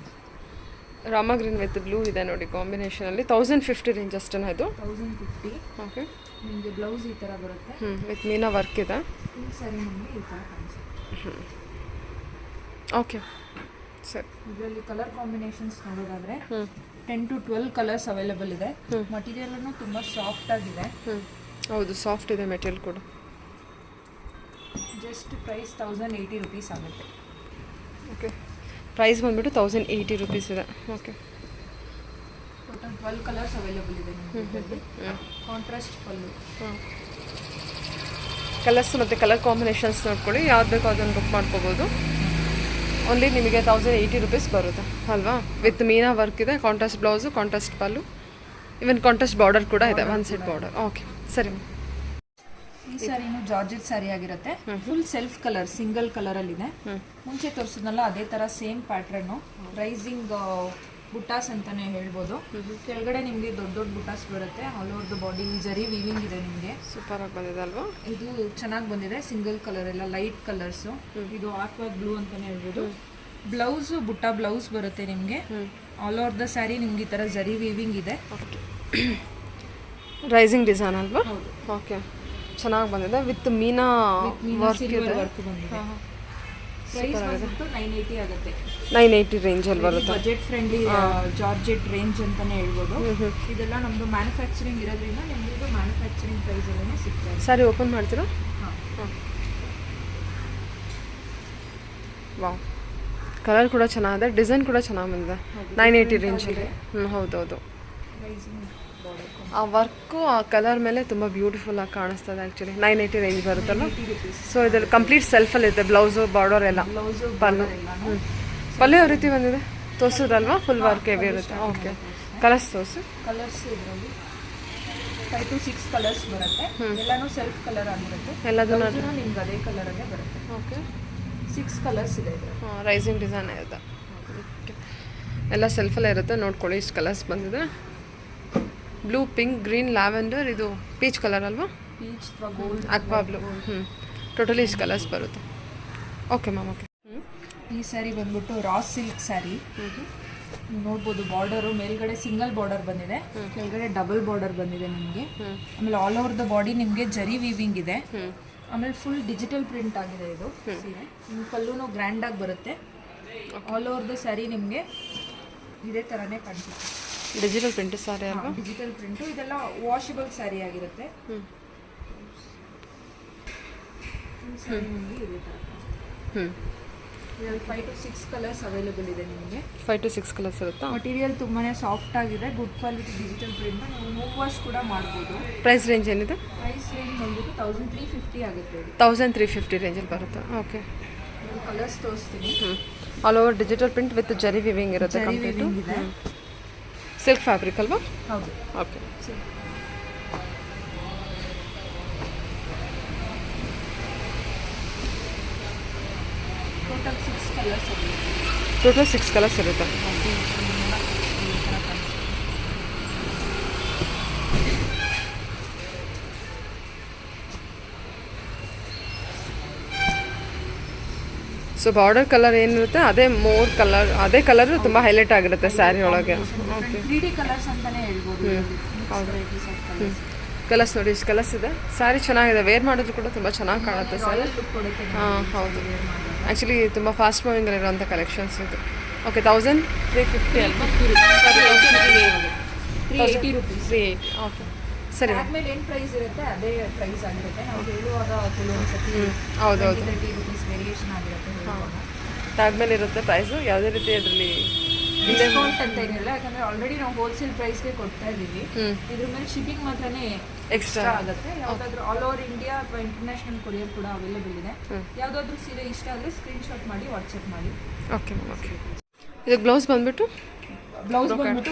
A: ರಾಮ ಗ್ರೀನ್ ವಿತ್ ಬ್ಲೂ ಇದೆ ನೋಡಿ ಕಾಂಬಿನೇಷನಲ್ಲಿ. 1050 ರೇಂಜ್ ಅಷ್ಟೇ ಇದು.
B: 1050.
A: ಓಕೆ,
B: ನಿಮಗೆ ಬ್ಲೌಸ್ ಈ ಥರ ಬರುತ್ತೆ.
A: ವಿತ್ ಮೀನಾ ವರ್ಕ್ ಇದೆ.
B: ಫುಲ್ ಸ್ಯಾರಿ ನಿಮಗೆ ಈ ಥರ ಕಾಣಿಸುತ್ತೆ.
A: ಓಕೆ ಸರಿ.
B: ಇದರಲ್ಲಿ ಕಲರ್ ಕಾಂಬಿನೇಷನ್ಸ್ ನೋಡೋದಾದ್ರೆ 10 to 12 ಕಲರ್ಸ್ ಅವೈಲೇಬಲ್ ಇದೆ. ಮಟೀರಿಯಲ್ ತುಂಬ ಸಾಫ್ಟ್ ಆಗಿದೆ.
A: ಹೌದು, ಸಾಫ್ಟ್ ಇದೆ ಮೆಟೀರಿಯಲ್ ಕೂಡ.
B: ಜಸ್ಟ್ ಪ್ರೈಸ್ 1080 rupees ಆಗುತ್ತೆ.
A: ಓಕೆ, ಪ್ರೈಸ್ ಬಂದ್ಬಿಟ್ಟು 1080 rupees ಇದೆ. ಓಕೆ,
B: ಟೋಟಲ್ 12 ಕಲರ್ಸ್ ಅವೈಲೇಬಲ್ ಇದೆ ನಿಮಗೆ. ಕಾಂಟ್ರಾಸ್ಟ್ ಪಲ್ಲು.
A: ಕಲರ್ಸ್ ಮತ್ತು ಕಲರ್ ಕಾಂಬಿನೇಷನ್ಸ್ ನೋಡ್ಕೊಳ್ಳಿ, ಯಾವ್ದು ಬೇಕೋ ಅದನ್ನು ಬುಕ್ ಮಾಡ್ಕೋಬೋದು. ಓನ್ಲಿ ನಿಮಗೆ 1080 rupees ಬರುತ್ತೆ ಅಲ್ವಾ? ವಿತ್ ಮೀನಾ ವರ್ಕ್ ಇದೆ, ಕಾಂಟ್ರಾಸ್ಟ್ ಬ್ಲೌಸು, ಕಾಂಟ್ರಾಸ್ಟ್ ಪಲ್ಲು, ಇವನ್ ಕಾಂಟ್ರಾಸ್ಟ್ ಬಾರ್ಡರ್ ಕೂಡ ಇದೆ, ಒನ್ ಸೈಡ್ ಬಾರ್ಡರ್. ಓಕೆ ಸರಿ.
B: ಈ ಸ್ಯಾರಿನೂ ಜಾರ್ಜೆಟ್ ಸ್ಯಾರಿ ಆಗಿರುತ್ತೆ. Full self colour, single colour ಅಲ್ಲಿ ಇದೆ. ಮುಂಚೆ ತೋರಿಸಿದ್ನಲ್ಲ ಅದೇ ತರ ಸೇಮ್ ಪ್ಯಾಟ್ರನ್, ರೈಸಿಂಗ್ ಬುಟ್ಟಾಸ್ ಅಂತಾನೆ ಹೇಳ್ಬೋದು. ಕೆಳಗಡೆ ನಿಮಗೆ ದೊಡ್ಡ ದೊಡ್ಡ ಬುಟ್ಟಾಸ್ ಬರುತ್ತೆ. All over the body zari weaving ಇದೆ ನಿಮಗೆ.
A: ಸೂಪರ್ ಆಗಿ ಬಂದಿದೆ ಅಲ್ವಾ?
B: ಇದು ಚೆನ್ನಾಗಿ ಬಂದಿದೆ. ಸಿಂಗಲ್ ಕಲರ್ ಎಲ್ಲ ಲೈಟ್ ಕಲರ್ಸ್. ಇದು ಆಕ್ವಾ ಬ್ಲೂ ಅಂತಾನೆ ಹೇಳ್ಬೋದು. ಬ್ಲೌಸ್ ಬುಟ್ಟ ಬ್ಲೌಸ್ ಬರುತ್ತೆ ನಿಮಗೆ. ಆಲ್ ಓವರ್ ದ ಸ್ಯಾರಿ ನಿಮ್ಗೆ ಈ ತರ ಜರಿ ವೀವಿಂಗ್ ಇದೆ.
A: ರೈಸಿಂಗ್ ಡಿಸೈನ್ ಅಲ್ವಾ? ಓಕೆ, ಚೆನ್ನಾಗಿ ಬಂದಿದೆ ವಿತ್ ಮೀನಾ ವರ್ಕ್ ಇದೆ.
B: ಪ್ರೈಸ್ ಬಂದ್ಬಿಟ್ಟು 980 ಆಗುತ್ತೆ.
A: 980 ರೇಂಜಲ್ಲಿ ಬರುತ್ತೆ.
B: ಬಜೆಟ್ ಫ್ರೆಂಡ್ಲಿ ಜಾರ್ಜೆಟ್ ರೇಂಜ್ ಅಂತಾನೆ ಹೇಳ್ಬೋದು. ಇದೆಲ್ಲ ನಮ್ದು ಮ್ಯಾನುಫ್ಯಾಕ್ಚರಿಂಗ್ ಇರೋದ್ರಿಂದ ನಿಮ್ಗೆ ಇದು ಮ್ಯಾನುಫ್ಯಾಕ್ಚರಿಂಗ್ ಪ್ರೈಸ್ ಅಲ್ಲೇ ಸಿಗ್ತಾ ಇದೆ.
A: ಸ್ಯಾರಿ ಓಪನ್ ಮಾಡ್ತೀರಾ? ವಾವ್, ಕಲರ್ ಕೂಡ ಚೆನ್ನಾಗಿದೆ, ಡಿಸೈನ್ ಕೂಡ ಚೆನ್ನಾಗಿ ಬಂದಿದೆ. 980 ರೇಂಜಲ್ಲಿ. ಹೌದೌದು. ಆ ವರ್ಕು ಆ ಕಲರ್ ಮೇಲೆ ತುಂಬ ಬ್ಯೂಟಿಫುಲ್ ಆಗಿ ಕಾಣಿಸ್ತದೆ. ಆ್ಯಕ್ಚುಲಿ 980 ರೇಂಜ್ ಬರುತ್ತಲ್ಲ. ಸೊ ಇದ್ರಲ್ಲಿ ಕಂಪ್ಲೀಟ್ ಸೆಲ್ಫಲ್ಲಿ ಇದೆ, ಬ್ಲೌಸು ಬಾರ್ಡರ್ ಎಲ್ಲ. ಪಲ್ಲು ಪಲ್ಲು ಯಾವ ರೀತಿ ಬಂದಿದೆ ತೋರಿಸೋದಲ್ವಾ? ಫುಲ್ ವರ್ಕ್ ಹೆವಿ ಇರುತ್ತೆ. ಓಕೆ, ಕಲರ್ಸ್ ತೋರಿಸಿ.
B: ಕಲರ್ಸ್ ಇದರಲ್ಲಿ 5 to 6 ಕಲರ್ಸ್ ಬರುತ್ತೆ. ಎಲ್ಲಾನು ಸೆಲ್ಫ್ ಕಲರ್ ಆಗಿರುತ್ತೆ.
A: ಎಲ್ಲದನ್ನು
B: ನಿಮ್ಗೆ ಅದೇ ಕಲರಲ್ಲೇ ಬರುತ್ತೆ.
A: ಓಕೆ,
B: 6 ಕಲರ್ಸ್ ಇದೆ ಇದು.
A: ರೈಸಿಂಗ್ ಡಿಸೈನ್ ಇರುತ್ತೆ. ಎಲ್ಲ ಸೆಲ್ಫಲ್ಲೇ ಇರುತ್ತೆ. ನೋಡ್ಕೊಳ್ಳಿ, ಇಷ್ಟು ಕಲರ್ಸ್ ಬಂದಿದೆ. ಬ್ಲೂ, ಪಿಂಕ್, ಗ್ರೀನ್, ಲ್ಯಾವೆಂಡರ್, ಇದು ಪೀಚ್ ಕಲರ್ ಅಲ್ವಾ?
B: ಪೀಚ್ ಅಥವಾ ಗೋಲ್ಡ್,
A: ಅಕ್ವಾ ಬ್ಲೂ. ಟೋಟಲಿ ಇಷ್ಟು ಕಲರ್ಸ್ ಬರುತ್ತೆ. Okay ma'am. ಓಕೆ,
B: ಈ ಸ್ಯಾರಿ ಬಂದ್ಬಿಟ್ಟು ರಾ ಸಿಲ್ಕ್ ಸ್ಯಾರಿ. ನೋಡ್ಬೋದು ಬಾರ್ಡರು ಮೇಲ್ಗಡೆ ಸಿಂಗಲ್ ಬಾರ್ಡರ್ ಬಂದಿದೆ, ಕೆಳಗಡೆ ಡಬಲ್ ಬಾರ್ಡರ್ ಬಂದಿದೆ ನಿಮಗೆ. ಆಮೇಲೆ ಆಲ್ ಓವರ್ ದ ಬಾಡಿ ನಿಮಗೆ ಜರಿ ವೀವಿಂಗ್ ಇದೆ. ಆಮೇಲೆ ಫುಲ್ ಡಿಜಿಟಲ್ ಪ್ರಿಂಟ್ ಆಗಿದೆ ಇದು ಸೀರೆ. ನಿಮ್ಗೆ ಪಲ್ಲೂನು ಗ್ರ್ಯಾಂಡ್ ಆಗಿ ಬರುತ್ತೆ. ಆಲ್ ಓವರ್ ದ ಸ್ಯಾರಿ ನಿಮಗೆ ಇದೇ ಥರನೇ ಕಾಣಿಸುತ್ತೆ.
A: ಡಿಜಿಟಲ್ ಪ್ರಿಂಟ್ ಸ್ಯಾರಿ ಅಲ್ವಾ?
B: Digital print. ಇದೆಲ್ಲ ವಾಷಬಲ್ ಸ್ಯಾರಿ ಆಗಿರುತ್ತೆ. ಇದೇ ಥರ 5 to 6 ಕಲರ್ಸ್ ಅವೈಲೇಬಲ್ ಇದೆ ನಿಮಗೆ.
A: 5 to 6 ಕಲರ್ಸ್ ಇರುತ್ತಾ?
B: ಮಟೀರಿಯಲ್ ತುಂಬಾ ಸಾಫ್ಟ್ ಆಗಿದೆ, ಗುಡ್ ಕ್ವಾಲಿಟಿ ಡಿಜಿಟಲ್ ಪ್ರಿಂಟ್. ನೀವು ಮೂವ್ ವಾಶ್ ಕೂಡ ಮಾಡ್ಬೋದು.
A: ಪ್ರೈಸ್ ರೇಂಜ್ ಏನಿದೆ?
B: ಪ್ರೈಸ್ ರೇಂಜ್ ಬಂದ್ಬಿಟ್ಟು 1350 ಆಗುತ್ತೆ.
A: 1350 ರೇಂಜಲ್ಲಿ ಬರುತ್ತೆ. ಓಕೆ,
B: ಕಲರ್ಸ್ ತೋರಿಸ್ತೀನಿ.
A: All over digital print with ಜರಿ ವಿವಿಂಗ್ ಇರುತ್ತೆ. ಕಂಪ್ಲೀಟು ಸಿಲ್ಕ್ ಫ್ಯಾಬ್ರಿಕ್ ಅಲ್ವಾ?
B: ಹೌದು.
A: ಓಕೆ, ಟೋಟಲ್ 6 ಕಲರ್ಸ್ ಇರುತ್ತೆ. ಸೊ ಬಾರ್ಡರ್ ಕಲರ್ ಏನಿರುತ್ತೆ ಅದೇ ಮೋರ್ ಕಲರ್, ಅದೇ ಕಲರ್ ತುಂಬ ಹೈಲೈಟ್ ಆಗಿರುತ್ತೆ ಸ್ಯಾರಿ ಒಳಗೆ. ಓಕೆ,
B: 3D ಕಲರ್ಸ್ ಅಂತಾನೆ ಹೇಳ್ಬೋದು.
A: ಹೌದು. ಕಲರ್ಸ್ ನೋಡಿ, ಇಷ್ಟು ಕಲರ್ಸ್ ಇದೆ. ಸ್ಯಾರಿ ಚೆನ್ನಾಗಿದೆ, ವೇರ್ ಮಾಡಿದ್ರು ಕೂಡ ತುಂಬ ಚೆನ್ನಾಗಿ ಕಾಣುತ್ತೆ ಸ್ಯಾರಿ. ಹಾಂ ಹೌದು, ಆ್ಯಕ್ಚುಲಿ ತುಂಬ ಫಾಸ್ಟ್ ಮೂವಿಂಗ್ ಇರೋಂಥ ಕಲೆಕ್ಷನ್ಸ್ ಇದು. ಓಕೆ, 1350 ಅಲ್ವಾ?
B: 380 rupees.
A: 380. ಓಕೆ ಸರಿ.
B: ಆದ್ಮೇಲೆ ಏನು ಪ್ರೈಸ್ ಇರುತ್ತೆ ಅದೇ ಪ್ರೈಸ್ ಆಗಿರುತ್ತೆ. ನಾವು ಹೇಳುವಾಗ ಕೆಲವೊಂದ್ಸತಿ
A: ಹೌದೌದು
B: 30 rupees ವೇರಿಯೇಷನ್ ಆಗಿರುತ್ತೆ.
A: ಟ್ಯಾಗ್ ಮೇಲೆ ಇರುತ್ತೆ ಪ್ರೈಸು. ಯಾವುದೇ ರೀತಿ ಅದರಲ್ಲಿ
B: ಡಿಸ್ಕೌಂಟ್ ಅಂತ ಏನಿಲ್ಲ, ಯಾಕಂದ್ರೆ ಆಲ್ರೆಡಿ ನಾವು ಹೋಲ್ಸೇಲ್ ಪ್ರೈಸ್ಗೆ ಕೊಡ್ತಾ ಇದ್ದೀವಿ. ಇದ್ರ ಮೇಲೆ ಶಿಪ್ಪಿಂಗ್ ಮಾತ್ರನೇ ಎಕ್ಸ್ಟ್ರಾ ಆಗುತ್ತೆ. ಯಾವ್ದಾದ್ರು ಆಲ್ ಓವರ್ ಇಂಡಿಯಾ ಅಥವಾ ಇಂಟರ್ನ್ಯಾಷನಲ್ ಕೊರಿಯರ್ ಕೂಡ ಅವೈಲೇಬಲ್ ಇದೆ. ಯಾವ್ದಾದ್ರು ಸೀರೆ ಇಷ್ಟ ಆದರೆ ಸ್ಕ್ರೀನ್ಶಾಟ್ ಮಾಡಿ ವಾಟ್ಸಪ್ ಮಾಡಿ.
A: Okay okay. ಇದು ಬ್ಲೌಸ್ ಬಂದ್ಬಿಟ್ಟು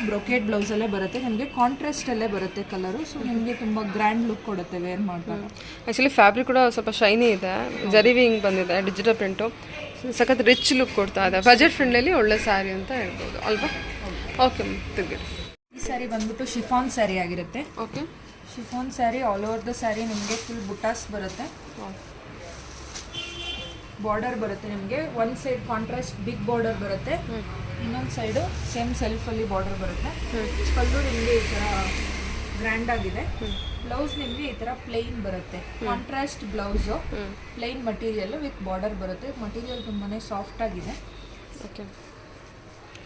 B: ಬ್ರೊಕೇಟ್ ಬ್ಲೌಸ್ ಅಲ್ಲೇ ಬರುತ್ತೆ ನಿಮಗೆ, ಕಾಂಟ್ರಾಸ್ಟ್ ಅಲ್ಲೇ ಬರುತ್ತೆ ಕಲರು. ಸೊ ನಿಮಗೆ ತುಂಬ ಗ್ರ್ಯಾಂಡ್ ಲುಕ್ ಕೊಡುತ್ತೆ ವೇರ್ ಮಾಡಿದಾಗ.
A: ಆ್ಯಕ್ಚುಲಿ ಫ್ಯಾಬ್ರಿಕ್ ಕೂಡ ಸ್ವಲ್ಪ ಶೈನಿ ಇದೆ, ಜರಿವಿಂಗ್ ಬಂದಿದೆ, ಡಿಜಿಟಲ್ ಪ್ರಿಂಟು, ಸಖತ್ ರಿಚ್ ಲುಕ್ ಕೊಡ್ತಾ ಇದೆ. ಬಜೆಟ್ ಫ್ರೆಂಡ್ಲಿ ಒಳ್ಳೆ ಸ್ಯಾರಿ ಅಂತ ಹೇಳ್ಬೋದು ಅಲ್ವಾ? ಓಕೆ ತೆಗಿರಿ.
B: ಈ ಸ್ಯಾರಿ ಬಂದ್ಬಿಟ್ಟು ಶಿಫಾನ್ ಸ್ಯಾರಿ ಆಗಿರುತ್ತೆ.
A: Okay,
B: chiffon sari all over the sari ನಿಮಗೆ ಫುಲ್ ಬುಟಾಸ್ ಬರುತ್ತೆ. ಬಾರ್ಡರ್ ಬರುತ್ತೆ ನಿಮಗೆ, ಒಂದು ಸೈಡ್ ಕಾಂಟ್ರಾಸ್ಟ್ ಬಿಗ್ ಬಾರ್ಡರ್ ಬರುತ್ತೆ, ಇನ್ನೊಂದು ಸೈಡು ಸೇಮ್ ಸೆಲ್ಫಲ್ಲಿ ಬಾರ್ಡರ್ ಬರುತ್ತೆ. ಪಲ್ಲು ನಿಮಗೆ ಈ ಥರ ಗ್ರ್ಯಾಂಡ್ ಆಗಿದೆ. ಬ್ಲೌಸ್ ನಿಮಗೆ ಈ ಥರ ಪ್ಲೈನ್ ಬರುತ್ತೆ, contrast blouse, plain material with border ಬರುತ್ತೆ. ಮಟೀರಿಯಲ್ ತುಂಬಾ ಸಾಫ್ಟ್ ಆಗಿದೆ.
A: ಓಕೆ,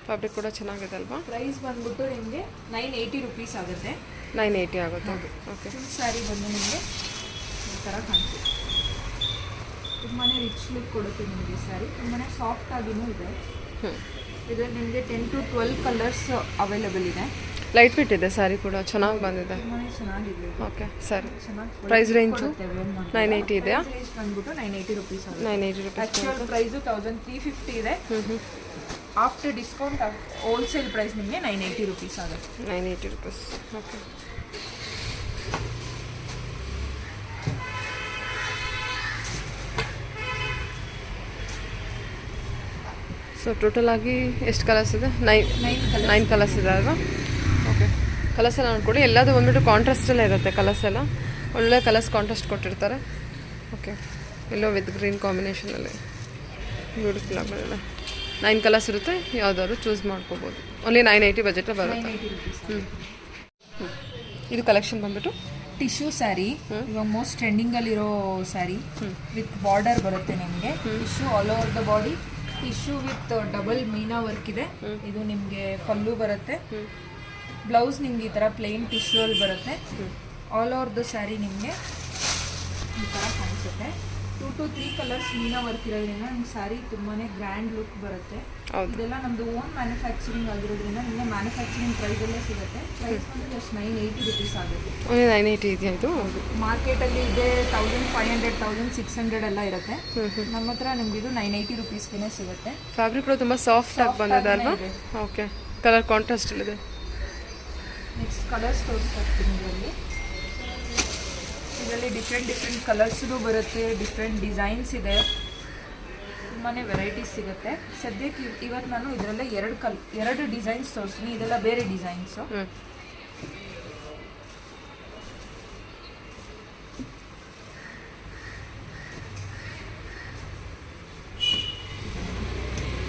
A: ಫ್ಯಾಬ್ರಿಕ್ ಕೂಡ ಚೆನ್ನಾಗಿದೆ ಅಲ್ವಾ?
B: ಪ್ರೈಸ್ ಬಂದ್ಬಿಟ್ಟು ನಿಮಗೆ 980 ರುಪೀಸ್ ಆಗುತ್ತೆ.
A: 980 ಆಗುತ್ತೆ. ಓಕೆ,
B: ಫುಲ್ ಸ್ಯಾರಿ ಬಂದು ನಿಮಗೆ ಈ ಥರ ಕಾಣಿಸುತ್ತೆ. ತುಂಬಾ ರಿಚ್ ಲುಕ್ ಕೊಡುತ್ತೆ ನಿಮಗೆ ಸ್ಯಾರಿ. ತುಂಬಾ ಸಾಫ್ಟ್ ಆಗಿನೂ ಇದೆ. ಇದರಲ್ಲಿ ನಿಮಗೆ 10 to 12 ಕಲರ್ಸ್ ಅವೈಲೇಬಲ್ ಇದೆ.
A: ಲೈಟ್ ವೇಟ್ ಇದೆ ಸ್ಯಾರಿ ಕೂಡ, ಚೆನ್ನಾಗಿ ಬಂದಿದೆ.
B: ತುಂಬಾ ಚೆನ್ನಾಗಿದೆ.
A: ಓಕೆ ಸರಿ. ಪ್ರೈಸ್ ರೇಂಜು 980 ಇದೆಯಾ?
B: ಪ್ರೈಸ್ ಬಂದ್ಬಿಟ್ಟು 980 ರುಪೀಸ್ ಆಗುತ್ತೆ.
A: 980 ರುಪೀಸ್.
B: ಆ್ಯಕ್ಚುಯಲ್ ಪ್ರೈಸು 1350 ಇದೆ. ಆಫ್ಟರ್ ಡಿಸ್ಕೌಂಟ್ ಹೋಲ್ಸೇಲ್ ಪ್ರೈಸ್ ನಿಮಗೆ 980 ರುಪೀಸ್ ಆಗುತ್ತೆ.
A: 980 ರುಪೀಸ್. ಓಕೆ, ಸೊ ಟೋಟಲ್ ಆಗಿ ಎಷ್ಟು ಕಲರ್ಸ್ ಇದೆ? 9 ಕಲರ್ಸ್ ಇದೆ ಅಲ್ವಾ? ಓಕೆ, ಕಲರ್ಸ್ ಎಲ್ಲ ನೋಡ್ಕೊಡಿ. ಎಲ್ಲದು ಬಂದ್ಬಿಟ್ಟು ಕಾಂಟ್ರಾಸ್ಟಲ್ಲೇ ಇರುತ್ತೆ ಕಲರ್ಸ್ ಎಲ್ಲ, ಒಳ್ಳೆ ಕಲರ್ಸ್ ಕಾಂಟ್ರಾಸ್ಟ್ ಕೊಟ್ಟಿರ್ತಾರೆ. ಓಕೆ, ಎಲ್ಲೋ ವಿತ್ ಗ್ರೀನ್ ಕಾಂಬಿನೇಷನಲ್ಲಿ ಬ್ಯೂಟಿಫುಲ್ ಆಗಿದೆ. 9 ಕಲರ್ಸ್ ಇರುತ್ತೆ, ಯಾವುದಾದ್ರು ಚೂಸ್ ಮಾಡ್ಕೋಬೋದು. ಓನ್ಲಿ 980 ಬಜೆಟ್ ಬರುತ್ತೆ. ಇದು ಕಲೆಕ್ಷನ್ ಬಂದ್ಬಿಟ್ಟು
B: ಟಿಶ್ಯೂ ಸ್ಯಾರಿ, ಇವಾಗ ಮೋಸ್ಟ್ ಟ್ರೆಂಡಿಂಗಲ್ಲಿರೋ ಸ್ಯಾರಿ ವಿತ್ ಬಾರ್ಡರ್ ಬರುತ್ತೆ ನಿಮಗೆ. Tissue all over the body, tissue with double Meena work ಇದೆ. ಇದು ನಿಮಗೆ ಪಲ್ಲು ಬರುತ್ತೆ. ಬ್ಲೌಸ್ ನಿಮ್ಗೆ ಈ ಥರ ಪ್ಲೇನ್ ಟಿಶ್ಯೂ ಅಲ್ಲಿ ಬರುತ್ತೆ. ಆಲ್ ಓವರ್ ದ ಸ್ಯಾರಿ ನಿಮಗೆ ಈ ಥರ ಕಾಣಿಸುತ್ತೆ. 2 to 3 ಕಲರ್ಸ್ ಮೀನಾ ವರ್ಕ್ ಇರೋದ್ರಿಂದ ನಿಮ್ಗೆ ಸ್ಯಾರಿ ತುಂಬಾ ಗ್ರ್ಯಾಂಡ್ ಲುಕ್ ಬರುತ್ತೆ. ಇದೆಲ್ಲ ನಮ್ಮದು ಓನ್ ಮ್ಯಾನುಫ್ಯಾಕ್ಚರಿಂಗ್ ಆಗಿರೋದ್ರಿಂದ ನಿಮಗೆ ಮ್ಯಾನುಫ್ಯಾಕ್ಚರಿಂಗ್ ಪ್ರೈಸಲ್ಲೇ ಸಿಗುತ್ತೆ. ಪ್ರೈಸ್ ಬಂದು ಜಸ್ಟ್ 980 ರುಪೀಸ್ ಆಗುತ್ತೆ.
A: 980 ಇದೆಯಾ ಇದು?
B: ಮಾರ್ಕೆಟಲ್ಲಿ ಇದೆ 1500, 1600 ಎಲ್ಲ ಇರುತ್ತೆ. ನಮ್ಮ ಹತ್ರ ನಿಮ್ಗೆ ಇದು 980 ರುಪೀಸ್ಗೆ ಸಿಗುತ್ತೆ.
A: ಫ್ಯಾಬ್ರಿಕ್ ಕೂಡ ತುಂಬ ಸಾಫ್ಟ್ ಆಗಿ ಬಂದಿದೆ ಅಲ್ವಾ? ಓಕೆ, ಕಲರ್ ಕಾಂಟ್ರಾಸ್ಟ್ ಇದೆ.
B: ನೆಕ್ಸ್ಟ್ ಕಲರ್ಸ್ ತೋರಿಸ್ತಾ ಇರ್ತೀನಿ. ಇದರಲ್ಲಿ ಡಿಫ್ರೆಂಟ್ ಕಲರ್ಸ್ದು ಬರುತ್ತೆ, ಡಿಫ್ರೆಂಟ್ ಡಿಸೈನ್ಸ್ ಇದೆ, ತುಂಬಾ ವೆರೈಟೀಸ್ ಸಿಗುತ್ತೆ. ಸದ್ಯಕ್ಕೆ ಇವತ್ತು ನಾನು ಇದರಲ್ಲೇ ಎರಡು ಡಿಸೈನ್ಸ್ ತೋರಿಸ್ತೀನಿ. ಇದೆಲ್ಲ ಬೇರೆ ಡಿಸೈನ್ಸು.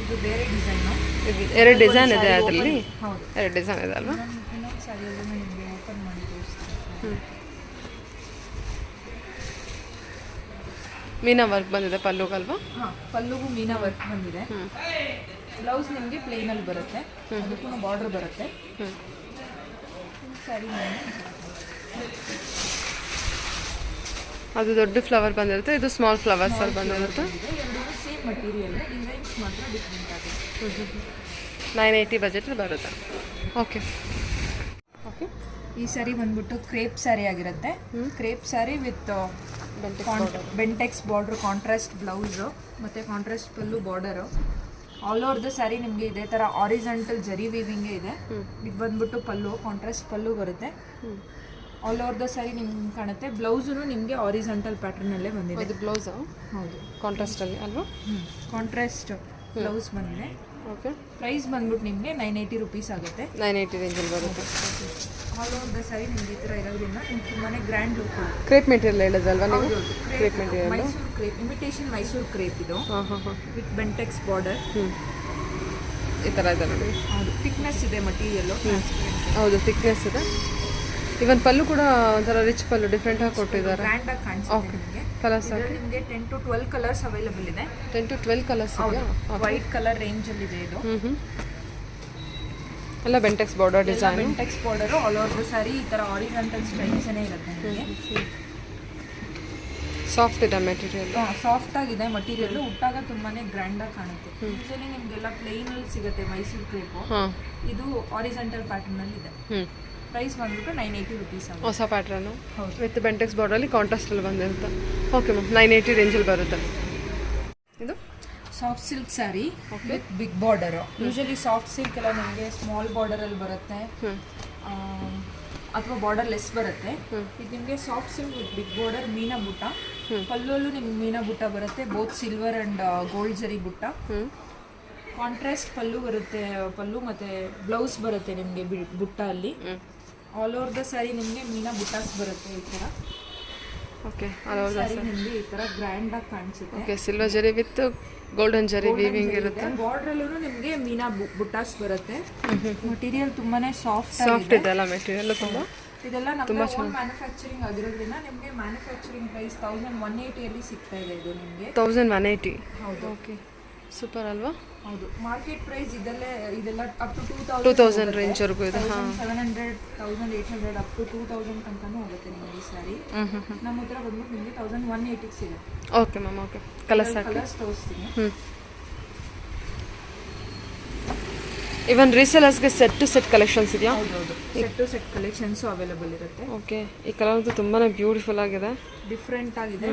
B: ಇದು ಬೇರೆ ಡಿಸೈನು.
A: ಎರಡು ಡಿಸೈನ್ ಇದೆ ಅದರಲ್ಲಿ?
B: ಹೌದು,
A: 2 ಡಿಸೈನ್ ಇದೆ ಅಲ್ವಾ?
B: ಇನ್ನೊಂದು ಸ್ಯಾರಿಯನ್ನು ನಿಮಗೆ ಓಪನ್ ಮಾಡಿ ತೋರಿಸ್ತೀನಿ.
A: ಮೀನಾ ವರ್ಕ್ ಬಂದಿದೆ ಪಲ್ಲುಗಲ್ವಾ?
B: ಹಾಂ, ಪಲ್ಲುಗೂ ಮೀನಾ ವರ್ಕ್ ಬಂದಿದೆ. ಬ್ಲೌಸ್ ನಿಮಗೆ ಪ್ಲೇನಲ್ಲಿ ಬರುತ್ತೆ, ಅದಕ್ಕೂ ಬಾರ್ಡರ್ ಬರುತ್ತೆ. ಸ್ಯಾರಿ
A: ಅದು ದೊಡ್ಡ ಫ್ಲವರ್ ಬಂದಿರುತ್ತೆ, ಇದು ಸ್ಮಾಲ್ ಫ್ಲವರ್ಸ್ ಅಲ್ಲಿ ಬಂದಿರುತ್ತೆ.
B: ಎರಡು ಸೇಮ್ ಮಟೀರಿಯಲ್, ಡಿಸೈನ್ಸ್ ಮಾತ್ರ ಡಿಫ್ರೆಂಟ್ ಆಗುತ್ತೆ.
A: 980 ಬಜೆಟ್ ಬರುತ್ತೆ. ಓಕೆ ಓಕೆ,
B: ಈ ಸ್ಯಾರಿ ಬಂದ್ಬಿಟ್ಟು ಕ್ರೇಪ್ ಸ್ಯಾರಿ ಆಗಿರುತ್ತೆ. Crepe sari with Bentex border, contrast blouse ಮತ್ತು contrast pallu border. All over the sari ನಿಮಗೆ ಇದೇ ಥರ ಆರಿಜೆಂಟಲ್ ಜರಿ ವೀವಿಂಗೇ ಇದೆ. ಇದು ಬಂದ್ಬಿಟ್ಟು ಪಲ್ಲು, ಕಾಂಟ್ರಾಸ್ಟ್ ಪಲ್ಲು ಬರುತ್ತೆ. ಆಲ್ ಓವರ್ ದ ಸ್ಯಾರಿ ನಿಮ್ಗೆ ಕಾಣುತ್ತೆ. ಬ್ಲೌಸು ನಿಮಗೆ ಆರಿಜೆಂಟಲ್ ಪ್ಯಾಟರ್ನಲ್ಲೇ ಬಂದಿದೆ.
A: ಇದು ಬ್ಲೌಸಾ?
B: ಹೌದು,
A: ಕಾಂಟ್ರಾಸ್ಟಲ್ಲಿ ಅಲ್ವಾ?
B: ಕಾಂಟ್ರಾಸ್ಟ್ ಬ್ಲೌಸ್ ಬಂದಿದೆ.
A: ಓಕೆ,
B: ಪ್ರೈಸ್ ಬಂದ್ಬಿಟ್ಟು ನಿಮಗೆ 980 ರುಪೀಸ್ ಆಗುತ್ತೆ.
A: 980 ರೇಂಜಲ್ಲಿ ಬರುತ್ತೆ.
B: ಆಲ್ ಓವರ್ ದ ಸ್ಯಾರಿ ನಿಮ್ಗೆ ಈ ಥರ ಇರೋದ್ರಿಂದ ನಿಮ್ಗೆ ತುಂಬಾ ಗ್ರ್ಯಾಂಡ್ ಲುಕ್ ಕೊಡುತ್ತೆ.
A: ಕ್ರೇಪ್ ಮೆಟೀರಿಯಲ್ ಹೇಳೋದಲ್ವಾ ನೀವು? Crepe material,
B: Mysuru crepe, imitation Mysuru crepe ಇದು.
A: ಹಾಂ
B: ವಿತ್ ಬೆಂಟೆಕ್ಸ್ ಬಾರ್ಡರ್.
A: ಈ ಥರ ಇದೆ ನೋಡಿ.
B: ಹೌದು, ಥಿಕ್ನೆಸ್ ಇದೆ ಮಟೀರಿಯಲ್ಲು.
A: ಹೌದು, ಥಿಕ್ನೆಸ್ ಇದೆ. ಇವನ್ ಪಲ್ಲು ಕೂಡ ಒಂಥರ ರಿಚ್ ಪಲ್ಲು, ಡಿಫ್ರೆಂಟ್ ಆಗಿ ಕೊಟ್ಟಿದ್ದಾರೆ.
B: ಗ್ರ್ಯಾಂಡ್ ಆಗಿ ಕಾಣಿಸುತ್ತೆ ನಿಮಗೆ.
A: ಕಲರ್ಸ್
B: ನಿಮಗೆ 10 to 12 ಕಲರ್ಸ್ ಅವೈಲೇಬಲ್ ಇದೆ.
A: 10 to 12 ಕಲರ್ಸ್ ಇದೆಯಾ?
B: ವೈಟ್ ಕಲರ್ ರೇಂಜಲ್ಲಿ ಇದೆ ಇದು.
A: ಎಲ್ಲ Bentex border design.
B: Bentex border all over the sari ಈ ಥರ ಆರಿಜೆಂಟಲ್ ಸ್ಟೈಲ್ಸೇ ಇರುತ್ತೆ ನಿಮಗೆ.
A: ಸಾಫ್ಟ್ ಇದೆ ಮೆಟೀರಿಯಲ್.
B: ಸಾಫ್ಟ್ ಆಗಿದೆ ಮಟೀರಿಯಲ್, ಉಟ್ಟಾಗ ತುಂಬಾನೇ ಗ್ರ್ಯಾಂಡ್ ಆಗಿ ಕಾಣುತ್ತೆ. ಯೂಶಲಿ ನಿಮ್ಗೆಲ್ಲ ಪ್ಲೇನ್ ಅಲ್ಲಿ ಸಿಗುತ್ತೆ ಮೈಸೂರು ಕ್ರೇಪು, ಇದು ಆರಿಜೆಂಟಲ್ ಪ್ಯಾಟರ್ನ್ ಅಲ್ಲಿ ಇದೆ. ಪ್ರೈಸ್ ಬಂದ್ಬಿಟ್ಟು 980 ರುಪೀಸ್.
A: ಹೊಸ ಪ್ಯಾಟ್ರನ್ನು ವಿತ್ ಬೆಂಟೆಕ್ಸ್ ಬಾರ್ಡರಲ್ಲಿ ಕಾಂಟ್ರಾಸ್ಟಲ್ಲಿ ಬಂದಿರುತ್ತೆ. ಓಕೆ ಮ್ಯಾಮ್, 980 ರೇಂಜಲ್ಲಿ ಬರುತ್ತೆ. ಇದು
B: soft silk sari with big border. Usually soft silk ಎಲ್ಲ ನಿಮಗೆ ಸ್ಮಾಲ್ ಬಾರ್ಡರ್ ಅಲ್ಲಿ ಬರುತ್ತೆ ಅಥವಾ ಬಾರ್ಡರ್ ಲೆಸ್ ಬರುತ್ತೆ. ಇದು ನಿಮಗೆ soft silk with big border, ಮೀನಾ ಬುಟ್ಟ. ಪಲ್ಲುವಲ್ಲೂ ನಿಮ್ಗೆ ಮೀನಾ ಬುಟ್ಟ ಬರುತ್ತೆ, ಬೋತ್ ಸಿಲ್ವರ್ ಅಂಡ್ ಗೋಲ್ಡ್ ಜರಿ ಬುಟ್ಟ. ಕಾಂಟ್ರಾಸ್ಟ್ ಪಲ್ಲು ಬರುತ್ತೆ, ಪಲ್ಲು ಮತ್ತೆ ಬ್ಲೌಸ್ ಬರುತ್ತೆ ನಿಮಗೆ ಬುಟ್ಟ ಅಲ್ಲಿ. ಆಲ್ ಓವರ್ ದ ಸ್ಯಾರಿ ನಿಮಗೆ ಮೀನಾ ಬುಟ್ಟಾಸ್ ಬರುತ್ತೆ ಈ ಥರ.
A: ಓಕೆ,
B: ಸ್ಯಾರಿ ನಿಮಗೆ ಈ ಥರ ಗ್ರ್ಯಾಂಡ್ ಆಗಿ ಕಾಣಿಸುತ್ತೆ.
A: ಓಕೆ, ಸಿಲ್ವರ್ ಜರಿ ವಿತ್ ಗೋಲ್ಡನ್ ಜರಿ ವೀವಿಂಗ್ ಇರುತ್ತೆ.
B: ಬಾರ್ಡರಲ್ಲೂ ನಿಮಗೆ ಮೀನಾ ಬುಟ್ಟಾಸ್ ಬರುತ್ತೆ. ಮಟೀರಿಯಲ್ ತುಂಬಾನೇ
A: ಸಾಫ್ಟ್ ಇದೆ ಅಲ್ಲ ಮೆಟೀರಿಯಲ್ ತುಂಬ.
B: ಇದೆಲ್ಲ ನಮ್ಮ ಓನ್ ಮ್ಯಾನುಫ್ಯಾಕ್ಚರಿಂಗ್ ಆಗಿರೋದ್ರಿಂದ ನಿಮಗೆ ಮ್ಯಾನುಫ್ಯಾಕ್ಚರಿಂಗ್ ಪ್ರೈಸ್ 1180 ಅಲ್ಲಿ ಸಿಗ್ತಾ ಇದೆ. ಇದು ನಿಮಗೆ
A: 1180.
B: ಹೌದು.
A: ಓಕೆ, ಸೂಪರ್ ಅಲ್ವಾ?
B: ಹೌದು. ಮಾರ್ಕೆಟ್ ಪ್ರೈಸ್ ಇದೆಲ್ಲ ಅಪ್ ಟು
A: 2000 ರೇಂಜ್ವರೆಗೂ ಇದೆ.
B: 1700, 1800 ಅಪ್ ಟು 2000 ತನಕನೂ ಹೋಗುತ್ತೆ ನಿಮಗೆ ಈ ಸ್ಯಾರಿ. ನಮ್ಮ ಹತ್ರ ಬಂದ್ಬಿಟ್ಟು ನಿಮಗೆ 1180 ಸಿಗುತ್ತೆ.
A: Okay ma'am, okay. ಕಲರ್ಸ್
B: ತೋರಿಸ್ತೀನಿ.
A: ಇವನ್ ರೀಸೆಲರ್ಸ್ಗೆ ಸೆಟ್ ಟು ಸೆಟ್ ಕಲೆಕ್ಷನ್ಸ್ ಇದೆಯಾ?
B: ಹೌದು, set to set collections available ಇರುತ್ತೆ.
A: ಓಕೆ, ಈ ಕಲರ್ ಅಂತೂ ತುಂಬಾ ಬ್ಯೂಟಿಫುಲ್ ಆಗಿದೆ,
B: ಡಿಫ್ರೆಂಟ್ ಆಗಿದೆ.